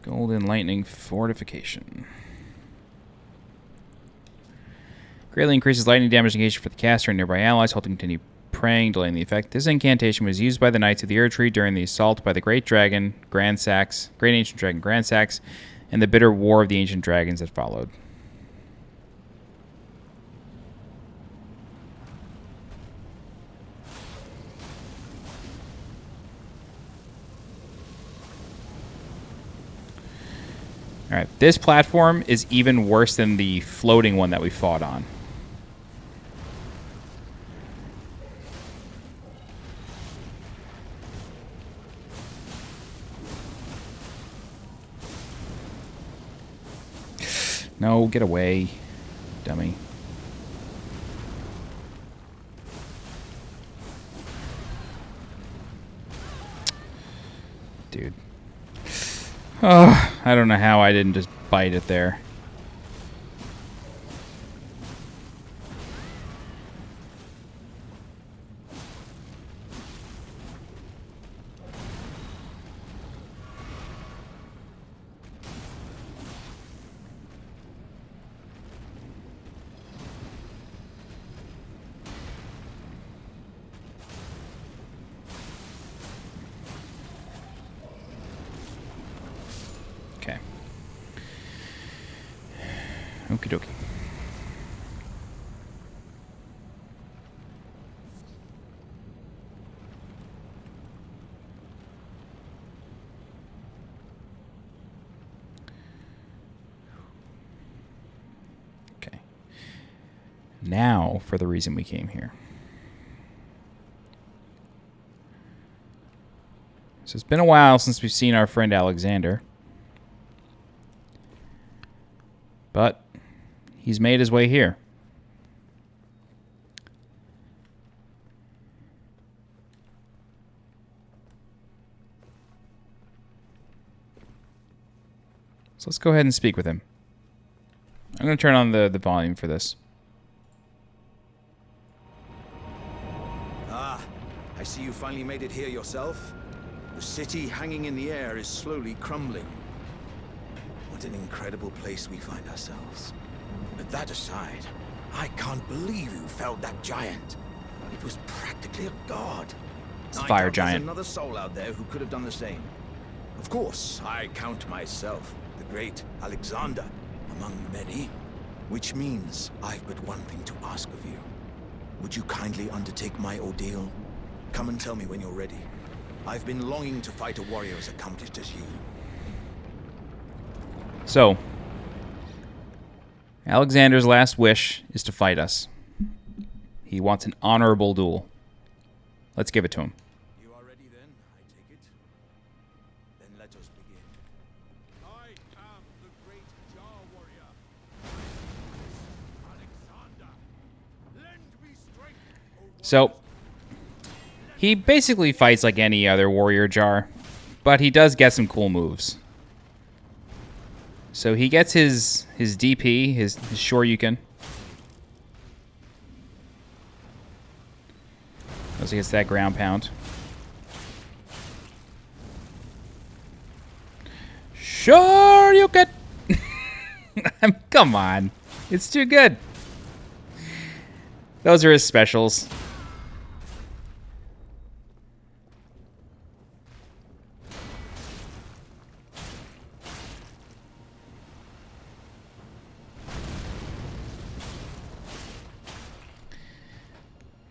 Golden Lightning Fortification. Greatly increases lightning damage engaged for the caster and nearby allies, holding continue praying, delaying the effect. This incantation was used by the Knights of the Erdtree during the assault by the Great Ancient Dragon Grandsax, and the bitter war of the Ancient Dragons that followed. Alright, this platform is even worse than the floating one that we fought on. No, get away, dummy. Dude. Oh, I don't know how I didn't just bite it there. Okay. Okie dokie. Okay. Now for the reason we came here. So it's been a while since we've seen our friend Alexander. But he's made his way here. So let's go ahead and speak with him. I'm going to turn on the volume for this. Ah, I see you finally made it here yourself. The city hanging in the air is slowly crumbling. What an incredible place we find ourselves. But that aside, I can't believe you felled that giant. It was practically a god. It's a fire giant. There's another soul out there who could have done the same. Of course, I count myself the great Alexander among many, which means I've but one thing to ask of you. Would you kindly undertake my ordeal? Come and tell me when you're ready. I've been longing to fight a warrior as accomplished as you. So, Alexander's last wish is to fight us. He wants an honorable duel. Let's give it to him. You are ready then, I take it? Then let us begin. I am the great JAR warrior. Alexander, lend me strength. So, he basically fights like any other warrior JAR, but he does get some cool moves. So he gets his DP, his Shoryuken. Also gets that ground pound. Shoryuken! Come on. It's too good. Those are his specials.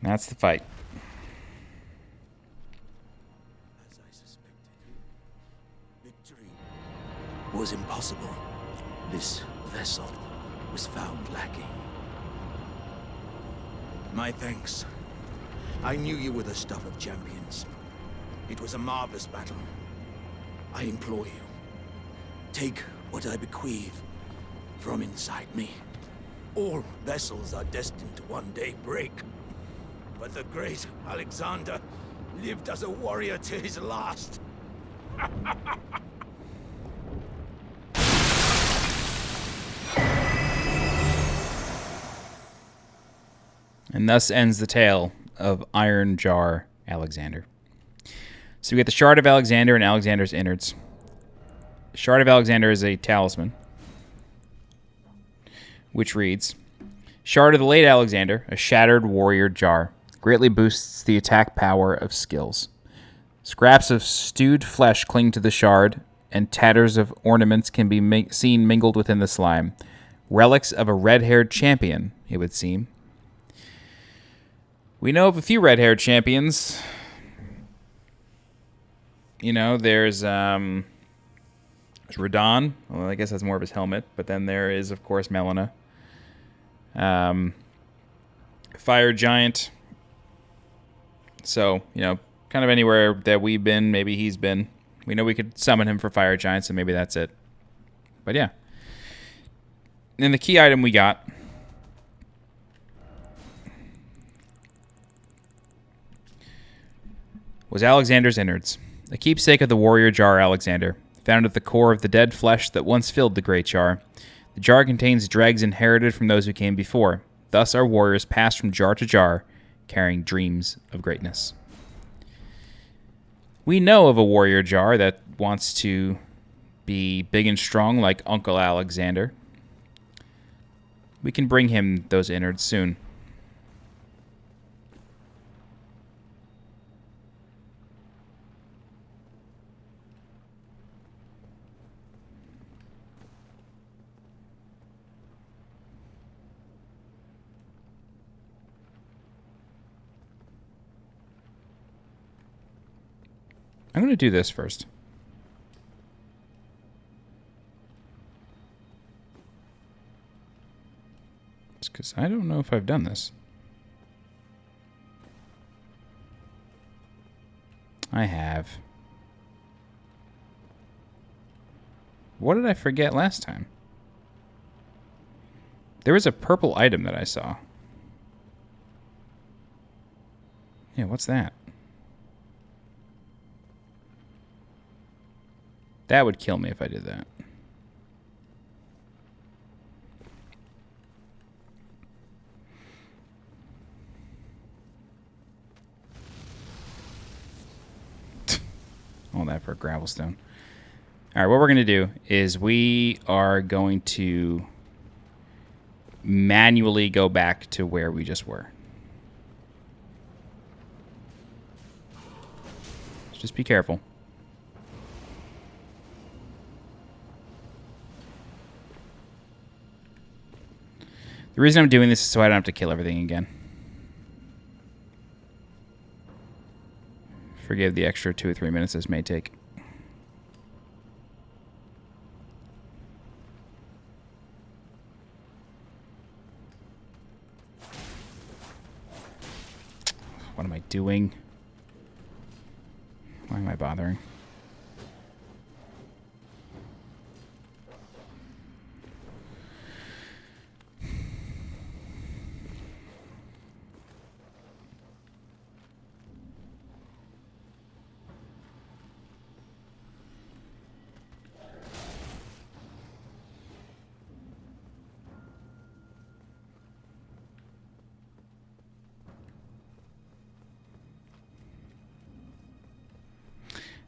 That's the fight. As I suspected, victory was impossible. This vessel was found lacking. My thanks. I knew you were the stuff of champions. It was a marvelous battle. I implore you, take what I bequeath from inside me. All vessels are destined to one day break. But the great Alexander lived as a warrior to his last. And thus ends the tale of Iron Jar Alexander. So we get the Shard of Alexander and Alexander's innards. The Shard of Alexander is a talisman, which reads, Shard of the Late Alexander, a shattered warrior jar. Greatly boosts the attack power of skills. Scraps of stewed flesh cling to the shard, and tatters of ornaments can be seen mingled within the slime. Relics of a red-haired champion, it would seem. We know of a few red-haired champions. You know, there's Radon. Well, I guess that's more of his helmet. But then there is, of course, Melina. Fire Giant. So, you know, kind of anywhere that we've been, maybe he's been. We know we could summon him for Fire Giant, so maybe that's it. But yeah. And the key item we got was Alexander's Innards, a keepsake of the warrior jar Alexander, found at the core of the dead flesh that once filled the great jar. The jar contains dregs inherited from those who came before. Thus our warriors passed from jar to jar, carrying dreams of greatness. We know of a warrior jar that wants to be big and strong like Uncle Alexander. We can bring him those innards soon. I'm going to do this first. Just because I don't know if I've done this. I have. What did I forget last time? There was a purple item that I saw. Yeah, what's that? That would kill me if I did that. All that for a gravel stone. All right, what we're going to do is we are going to manually go back to where we just were. Just be careful. The reason I'm doing this is so I don't have to kill everything again. Forgive the extra 2 or 3 minutes this may take. What am I doing? Why am I bothering?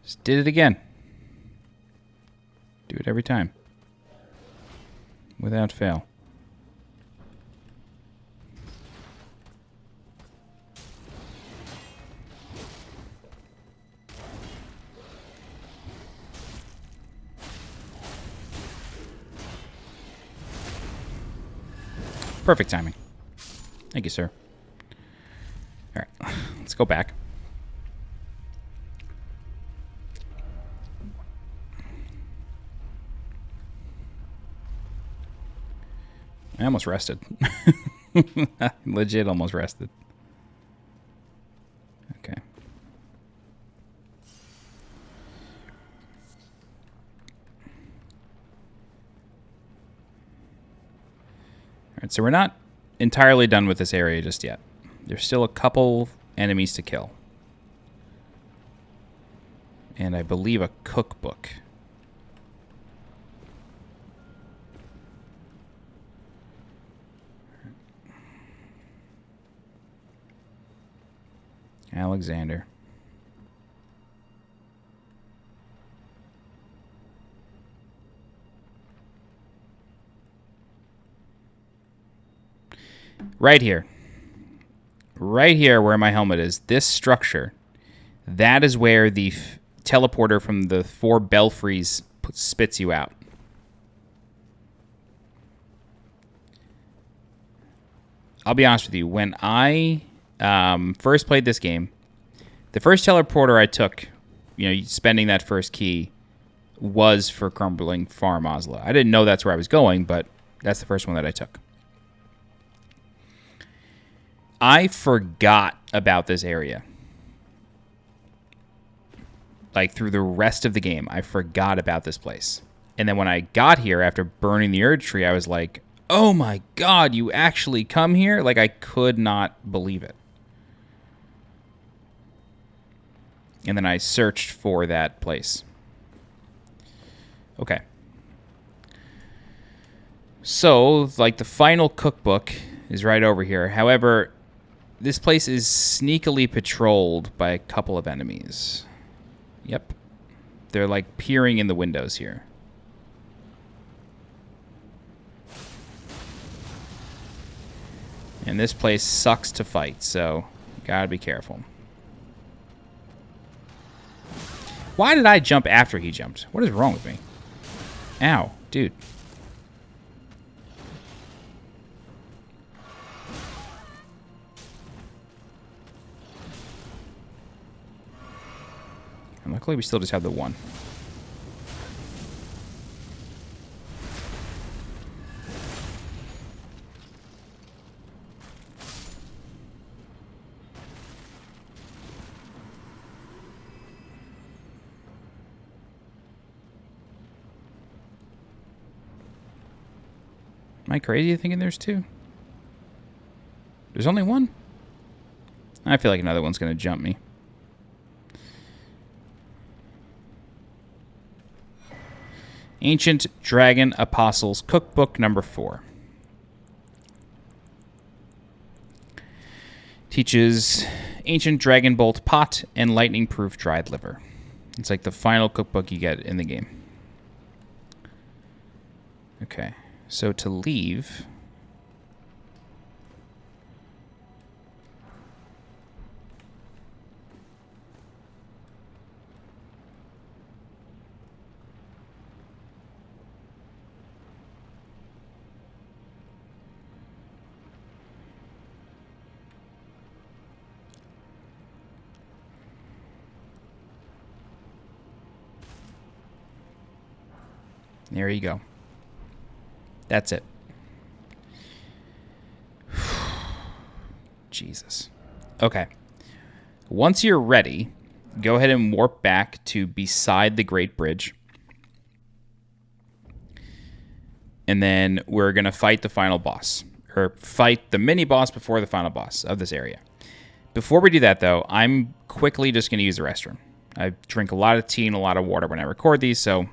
Just did it again. Do it every time. Without fail. Perfect timing. Thank you, sir. All right, let's go back. I almost rested. Legit almost rested. Okay. Alright, so we're not entirely done with this area just yet. There's still a couple enemies to kill. And I believe a cookbook. Alexander. Right here. Right here where my helmet is. This structure. That is where the teleporter from the 4 belfries spits you out. I'll be honest with you. When I first played this game, the first teleporter I took, spending that first key, was for Crumbling Farum Azula. I didn't know that's where I was going, but that's the first one that I took. I forgot about this area. Like, through the rest of the game, I forgot about this place. And then when I got here after burning the Erdtree, I was like, oh my god, you actually come here? Like, I could not believe it. And then I searched for that place. Okay. So, like, the final cookbook is right over here. However, this place is sneakily patrolled by a couple of enemies. Yep. They're, like, peering in the windows here. And this place sucks to fight, so gotta be careful. Why did I jump after he jumped? What is wrong with me? Ow, dude. And luckily we still just have the one. Am I crazy thinking there's 2? There's only 1? I feel like another one's going to jump me. Ancient Dragon Apostles Cookbook number 4. Teaches Ancient Dragon Bolt Pot and Lightning Proof Dried Liver. It's like the final cookbook you get in the game. Okay, so to leave... There you go. That's it. Jesus. Okay. Once you're ready, go ahead and warp back to beside the Great Bridge. And then we're going to fight the final boss. Or fight the mini-boss before the final boss of this area. Before we do that, though, I'm quickly just going to use the restroom. I drink a lot of tea and a lot of water when I record these, so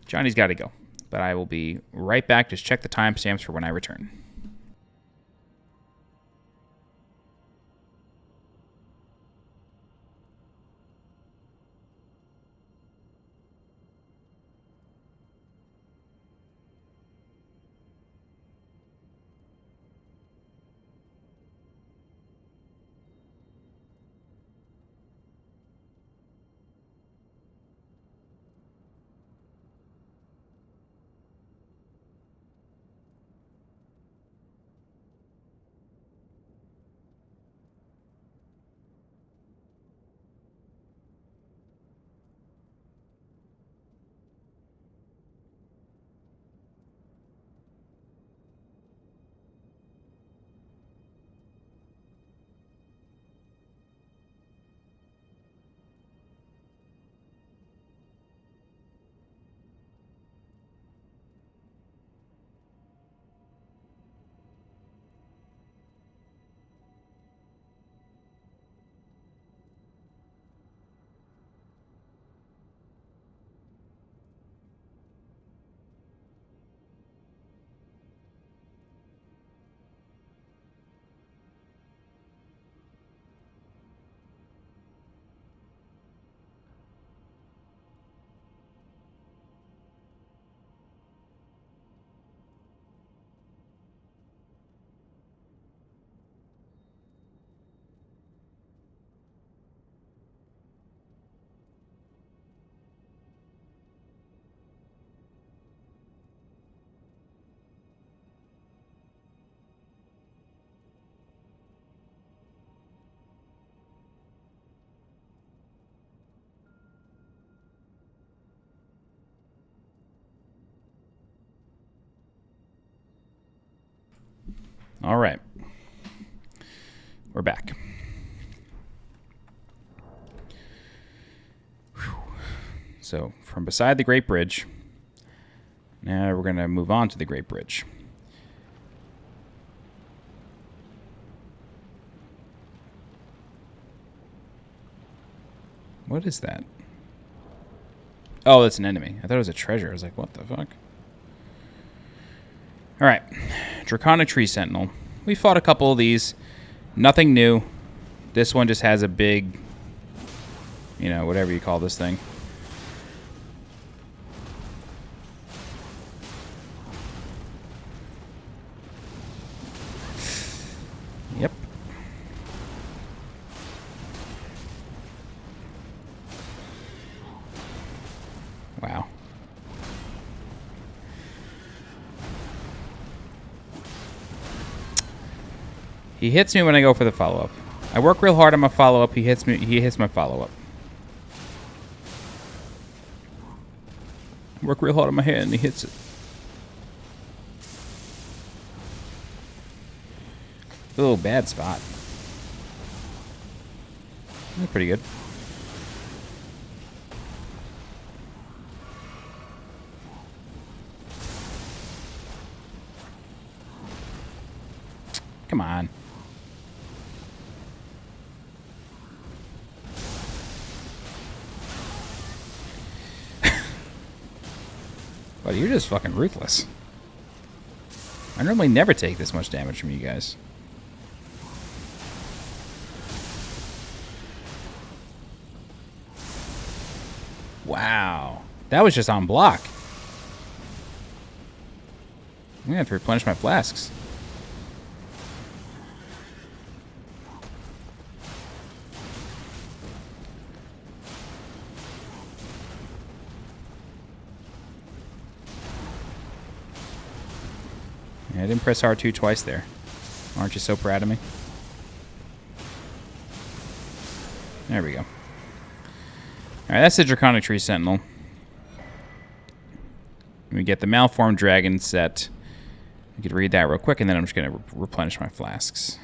Johnny's got to go. But I will be right back. Just check the timestamps for when I return. All right. We're back. Whew. So, from beside the Great Bridge, now we're going to move on to the Great Bridge. What is that? Oh, that's an enemy. I thought it was a treasure. I was like, what the fuck? Alright. Draconic Tree Sentinel. We fought a couple of these. Nothing new. This one just has a big, you know, whatever you call this thing. Yep. Wow. He hits me when I go for the follow-up. I work real hard on my follow-up. He hits me. He hits my follow-up. I work real hard on my head, and he hits it. Oh, bad spot. That's pretty good. Come on. But you're just fucking ruthless. I normally never take this much damage from you guys. Wow. That was just on block. I'm gonna have to replenish my flasks. I didn't press R2 twice there. Aren't you so proud of me? There we go. Alright, that's the Draconic Tree Sentinel. We get the Malformed Dragon set. We could read that real quick, and then I'm just going to replenish my flasks.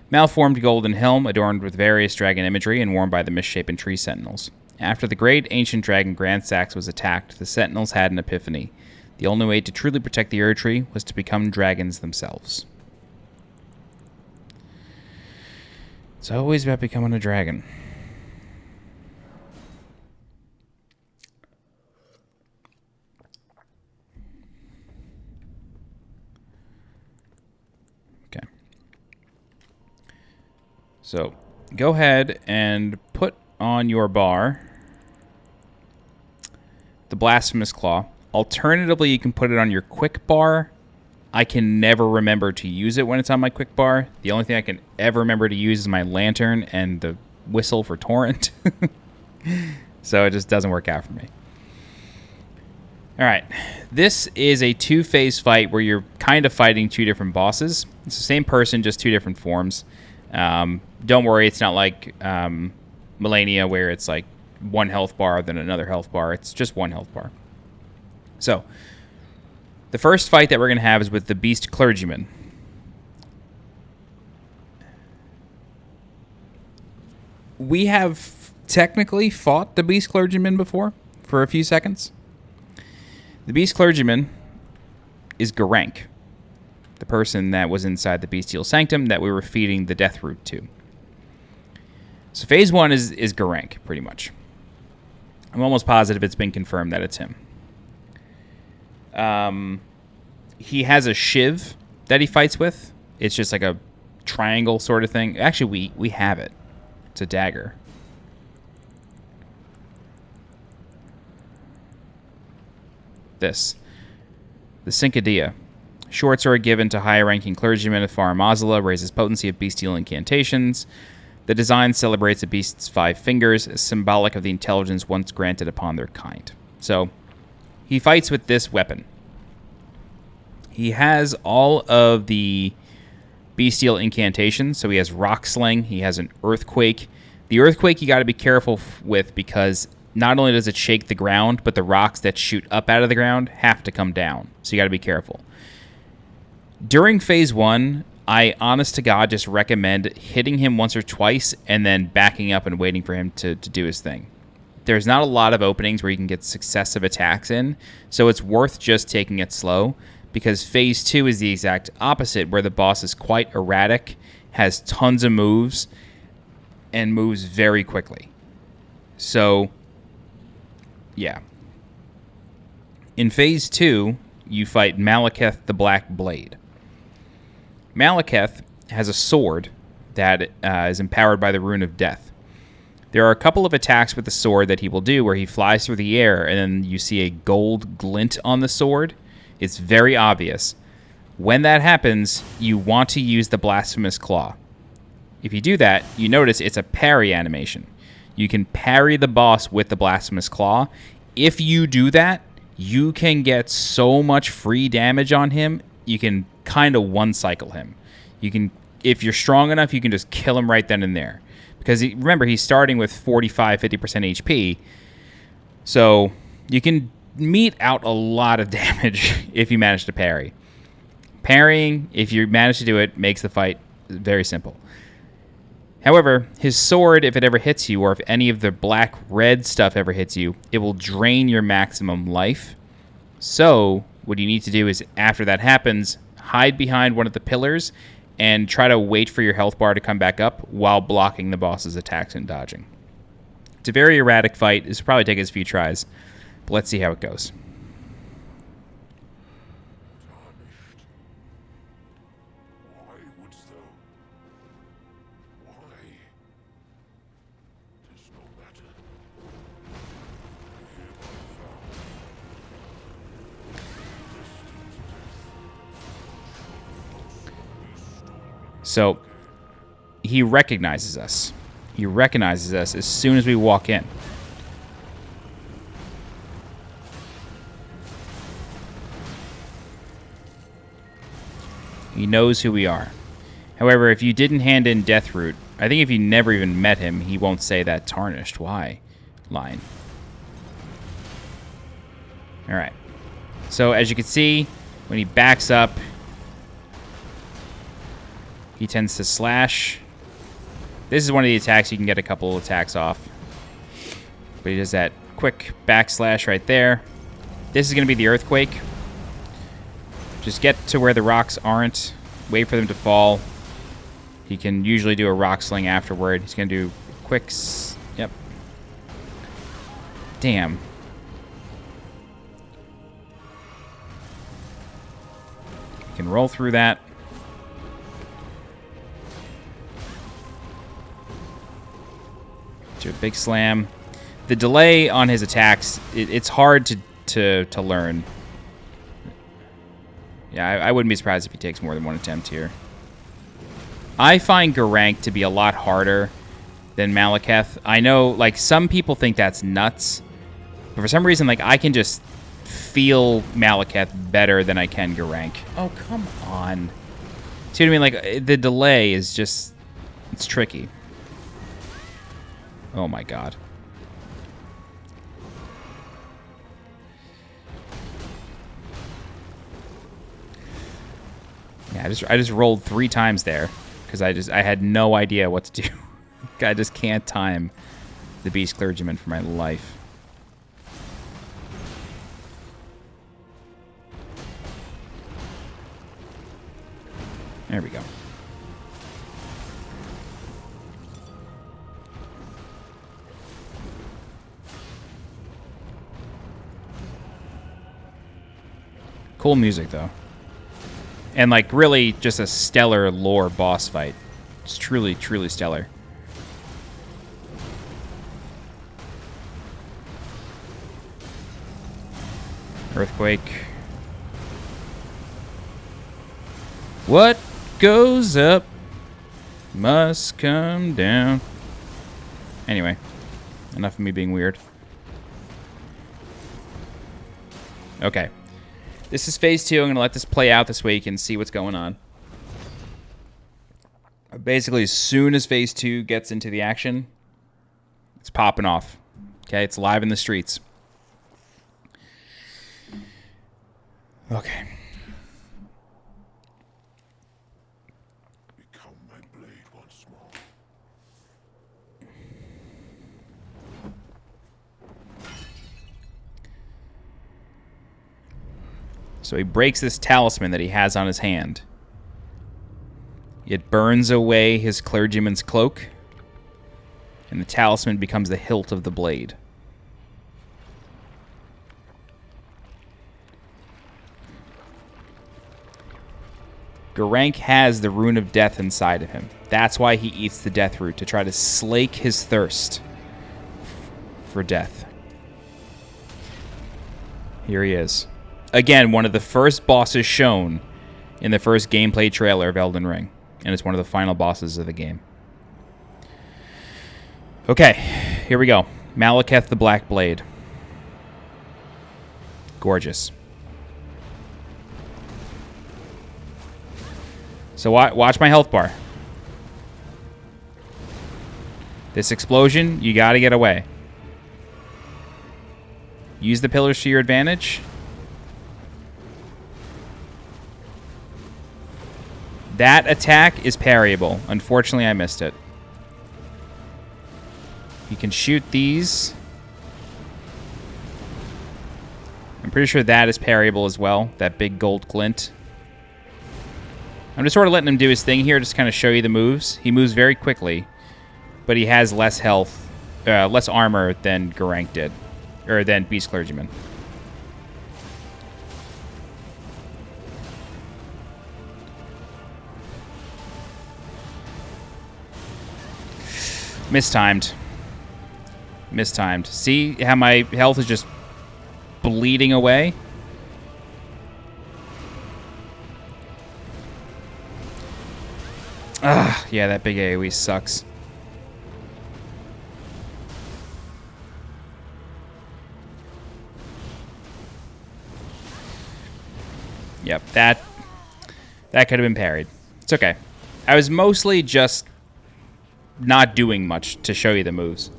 Malformed golden helm, adorned with various dragon imagery and worn by the misshapen tree sentinels. After the great ancient dragon Grandsax was attacked, the sentinels had an epiphany. The only way to truly protect the Erdtree was to become dragons themselves. It's always about becoming a dragon. Okay. So, go ahead and put on your bar the Blasphemous Claw. Alternatively, you can put it on your quick bar. I can never remember to use it when it's on my quick bar. The only thing I can ever remember to use is my lantern and the whistle for torrent. So it just doesn't work out for me. Alright, this is a two-phase fight where you're kind of fighting two different bosses. It's the same person, just two different forms. Don't worry, it's not like Millennia where it's like one health bar, then another health bar. It's just one health bar. So, the first fight that we're going to have is with the Beast Clergyman. We have technically fought the Beast Clergyman before for a few seconds. The Beast Clergyman is Garank, the person that was inside the Bestial Sanctum that we were feeding the Death Root to. So phase one is Garank, pretty much. I'm almost positive it's been confirmed that it's him. He has a shiv that he fights with. It's just like a triangle sort of thing. Actually, we have it. It's a dagger. This. The Cincadilla. Short sword given to higher-ranking clergymen of Farum Azula raises potency of bestial incantations. The design celebrates a beast's 5 fingers, symbolic of the intelligence once granted upon their kind. So, he fights with this weapon. He has all of the bestial incantations. So he has Rock Sling. He has an Earthquake. The Earthquake you got to be careful with because not only does it shake the ground, but the rocks that shoot up out of the ground have to come down. So you got to be careful. During phase 1, I honest to God just recommend hitting him once or twice and then backing up and waiting for him to do his thing. There's not a lot of openings where you can get successive attacks in, so it's worth just taking it slow, because phase 2 is the exact opposite, where the boss is quite erratic, has tons of moves, and moves very quickly. So, yeah. In phase 2, you fight Maliketh the Black Blade. Maliketh has a sword that is empowered by the Rune of Death. There are a couple of attacks with the sword that he will do where he flies through the air and then you see a gold glint on the sword. It's very obvious. When that happens, you want to use the Blasphemous Claw. If you do that, you notice it's a parry animation. You can parry the boss with the Blasphemous Claw. If you do that, you can get so much free damage on him, you can kind of one-cycle him. You can, if you're strong enough, you can just kill him right then and there. Because remember, he's starting with 45, 50% HP. So you can mete out a lot of damage if you manage to parry. Parrying, if you manage to do it, makes the fight very simple. However, his sword, if it ever hits you, or if any of the black-red stuff ever hits you, it will drain your maximum life. So what you need to do is, after that happens, hide behind one of the pillars and try to wait for your health bar to come back up while blocking the boss's attacks and dodging. It's a very erratic fight. This will probably take us a few tries, but let's see how it goes. So, he recognizes us. He recognizes us as soon as we walk in. He knows who we are. However, if you didn't hand in Deathroot, I think if you never even met him, he won't say that tarnished why line. Alright. So, as you can see, when he backs up, he tends to slash. This is one of the attacks you can get a couple of attacks off. But he does that quick backslash right there. This is going to be the Earthquake. Just get to where the rocks aren't. Wait for them to fall. He can usually do a rock sling afterward. He's going to do quick... Yep. Damn. You can roll through that. A big slam. The delay on his attacks, it's hard to learn. Yeah, I wouldn't be surprised if he takes more than one attempt here. I find Geraint to be a lot harder than Maliketh. I know, like, some people think that's nuts, but for some reason, like, I can just feel Maliketh better than I can Geraint. Oh, come on. See what I mean? Like, the delay is just, it's tricky. Oh my god. Yeah, I just rolled 3 times there because I had no idea what to do. I just can't time the Beast Clergyman for my life. There we go. Cool music, though. And, like, really just a stellar lore boss fight. It's truly, truly stellar. Earthquake. What goes up must come down. Anyway, enough of me being weird. Okay. This is phase 2. I'm going to let this play out this week and see what's going on. Basically, as soon as phase 2 gets into the action, it's popping off. Okay, it's live in the streets. Okay. So he breaks this talisman that he has on his hand. It burns away his clergyman's cloak, and the talisman becomes the hilt of the blade. Geraint has the rune of death inside of him. That's why he eats the death root, to try to slake his thirst for death. Here he is. Again, one of the first bosses shown in the first gameplay trailer of Elden Ring. And it's one of the final bosses of the game. Okay, here we go. Maliketh the Black Blade. Gorgeous. So watch my health bar. This explosion, you gotta get away. Use the pillars to your advantage. That attack is parryable. Unfortunately, I missed it. You can shoot these. I'm pretty sure that is parryable as well. That big gold glint. I'm just sort of letting him do his thing here, just kind of show you the moves. He moves very quickly, but he has less health, less armor than Geraint did, or than Beast Clergyman. Mistimed. Mistimed. See how my health is just bleeding away? Ugh, yeah, that big AoE sucks. Yep, that could have been parried. It's okay. I was mostly just not doing much to show you the moves.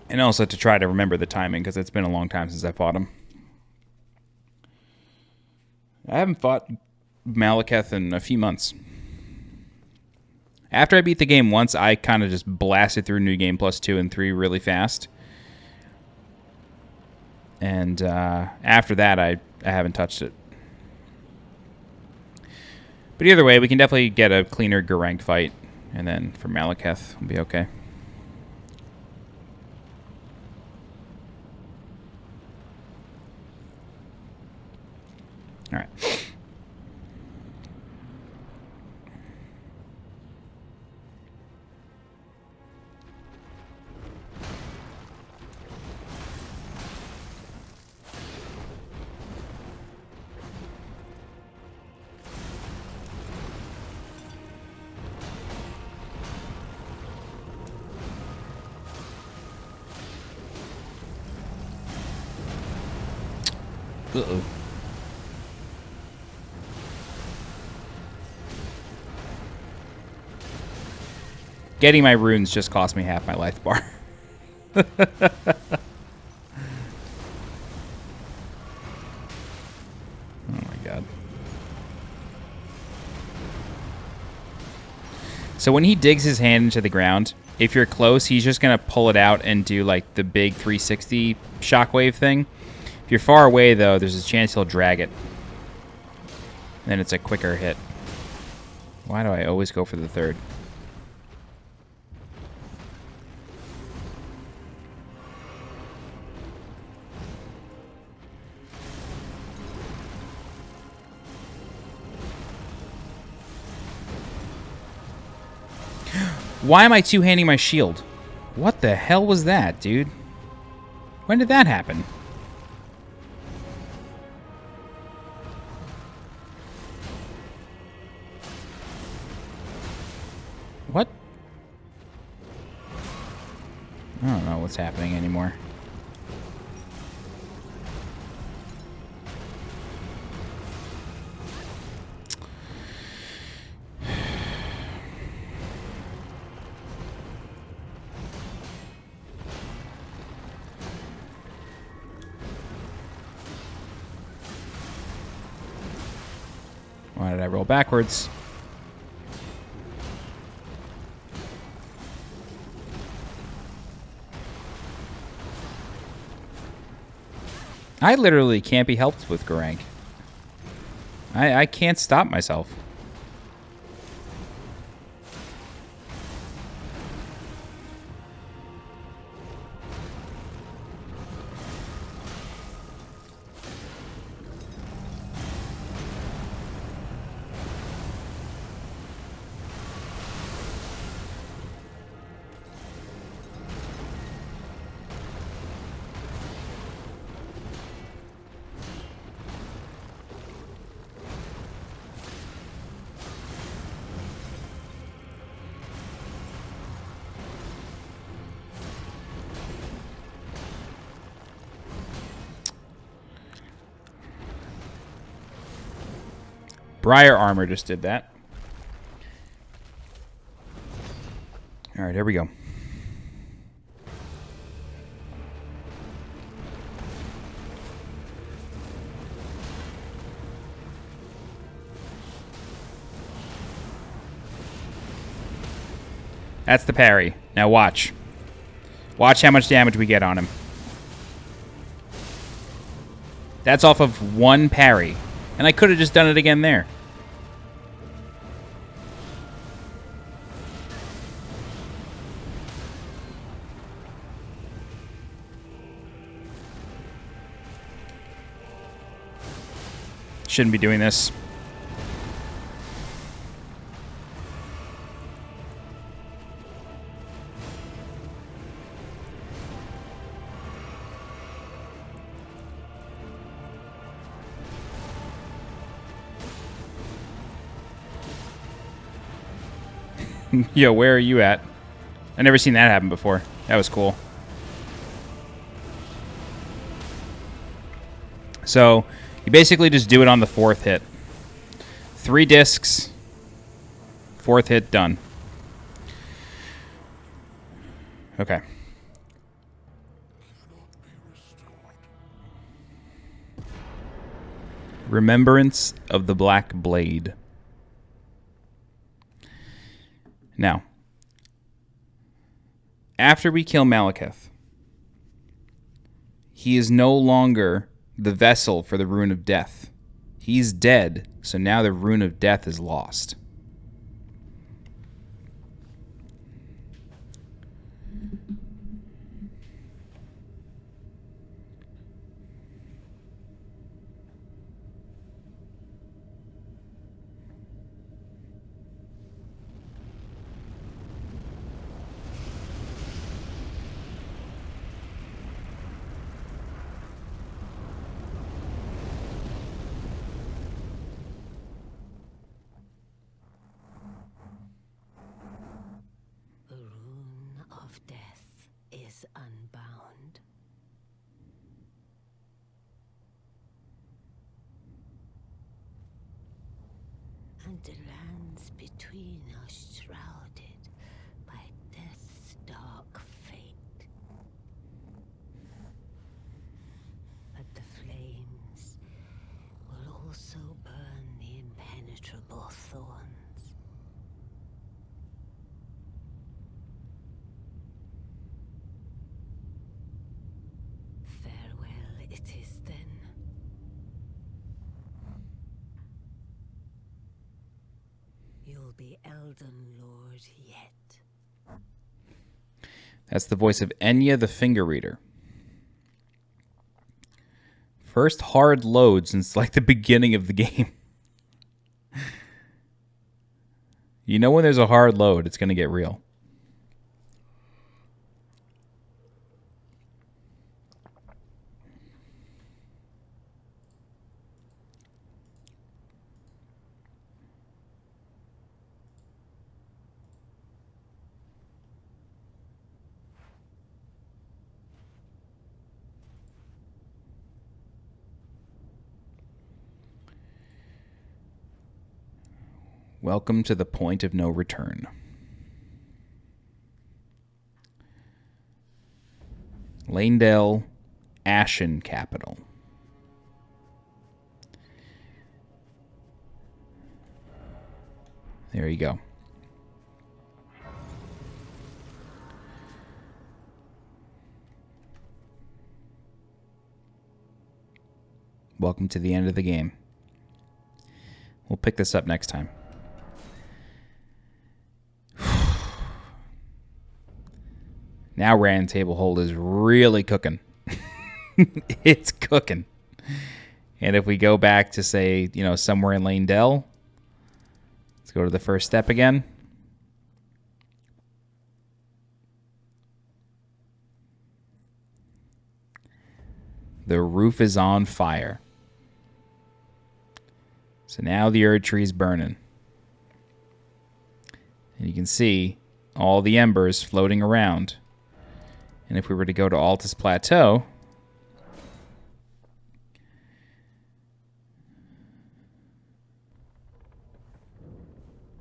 And also to try to remember the timing, because it's been a long time since I fought him. I haven't fought Maliketh in a few months. After I beat the game once, I kind of just blasted through New Game Plus 2 and 3 really fast. And after that, I haven't touched it. But either way, we can definitely get a cleaner Geraint fight. And then for Maliketh, we'll be okay. All right. Uh-oh. Getting my runes just cost me half my life bar. Oh my god. So when he digs his hand into the ground, if you're close, he's just going to pull it out and do like the big 360 shockwave thing. If you're far away, though, there's a chance he'll drag it. Then it's a quicker hit. Why do I always go for the third? Why am I two-handing my shield? What the hell was that, dude? When did that happen? What? I don't know what's happening anymore. Why did I roll backwards? I literally can't be helped with Garank. I can't stop myself. Briar armor just did that. All right, here we go. That's the parry. Now watch. Watch how much damage we get on him. That's off of one parry. And I could have just done it again there. Shouldn't be doing this. Yo, where are you at? I never seen that happen before. That was cool. So, you basically just do it on the 4th hit. 3 discs. 4th hit, done. Okay. Remembrance of the Black Blade. Now, after we kill Maliketh, he is no longer the vessel for the Rune of Death. He's dead, so now the Rune of Death is lost. Unbound. And the lands between are shrouded by death's dark fate. But the flames will also burn the impenetrable thorns. It is then. You'll be Elden Lord yet. That's the voice of Enya the Finger Reader. First hard load since like the beginning of the game. You know when there's a hard load, it's going to get real. Welcome to the point of no return. Lanedale, Ashen Capital. There you go. welcome to the end of the game. We'll pick this up next time. Now Rand Table Hold is really cooking. It's cooking. And if we go back to, say, you know, somewhere in Lane Dell, let's go to the first step again. The roof is on fire. So now the Erdtree is burning. And you can see all the embers floating around. And if we were to go to Altus Plateau,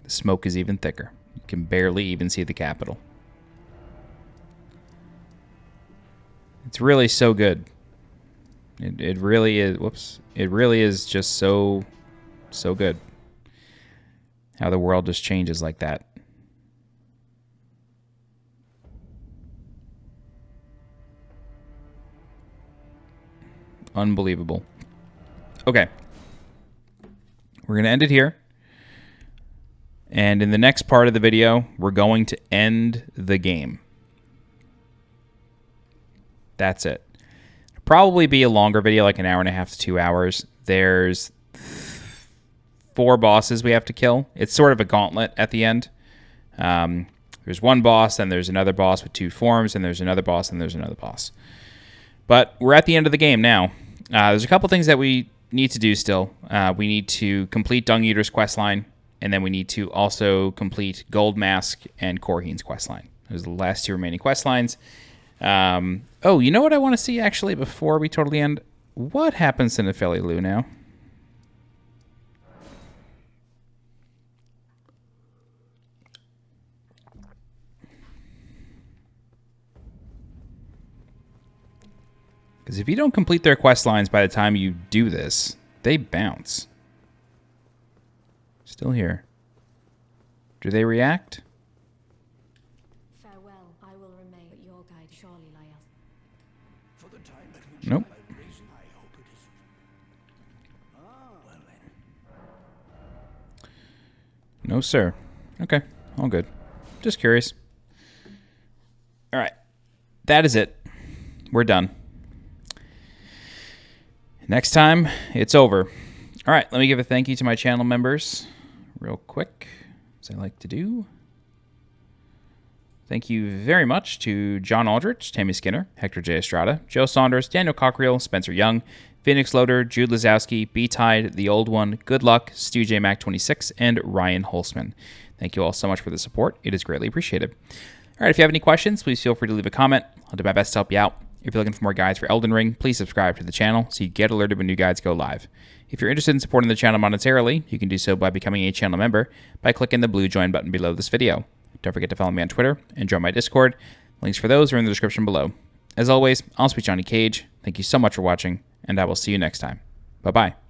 the smoke is even thicker. You can barely even see the capital. It's really so good. It really is. Whoops. It really is just so good. How the world just changes like that. Unbelievable. Okay. We're going to end it here. And in the next part of the video, we're going to end the game. That's it. It'll probably be a longer video, like an hour and a half to 2 hours. There's 4 bosses we have to kill. It's sort of a gauntlet at the end. There's one boss, and there's another boss with 2 forms, and there's another boss, and there's another boss. But we're at the end of the game now. There's a couple things that we need to do still. We need to complete Dung Eater's questline, and then we need to also complete Gold Mask and Korheen's questline. Those are the last 2 remaining questlines. Oh, you know what I want to see, actually, before we totally end? What happens to Nepheli Loux now? Because if you don't complete their quest lines by the time you do this, they bounce. Still here. Do they react? Farewell, I will remain at your guide, surely, Laya. For the time at which Nope. I have risen, I hope it is. Well then. No, sir. Okay, all good. Just curious. All right. That is it. We're done. Next time, it's over. All right, let me give a thank you to my channel members real quick, as I like to do. Thank you very much to John Aldrich, Tammy Skinner, Hector J. Estrada, Joe Saunders, Daniel Cockerill, Spencer Young, Phoenix Loader, Jude Lazowski, B-Tide, The Old One, Good Luck, Stu J. Mac 26, and Ryan Holzman. Thank you all so much for the support. It is greatly appreciated. All right, if you have any questions, please feel free to leave a comment. I'll do my best to help you out. If you're looking for more guides for Elden Ring, please subscribe to the channel so you get alerted when new guides go live. If you're interested in supporting the channel monetarily, you can do so by becoming a channel member by clicking the blue join button below this video. Don't forget to follow me on Twitter and join my Discord. Links for those are in the description below. As always, I'm SweetJohnnyCage. Thank you so much for watching, and I will see you next time. Bye-bye.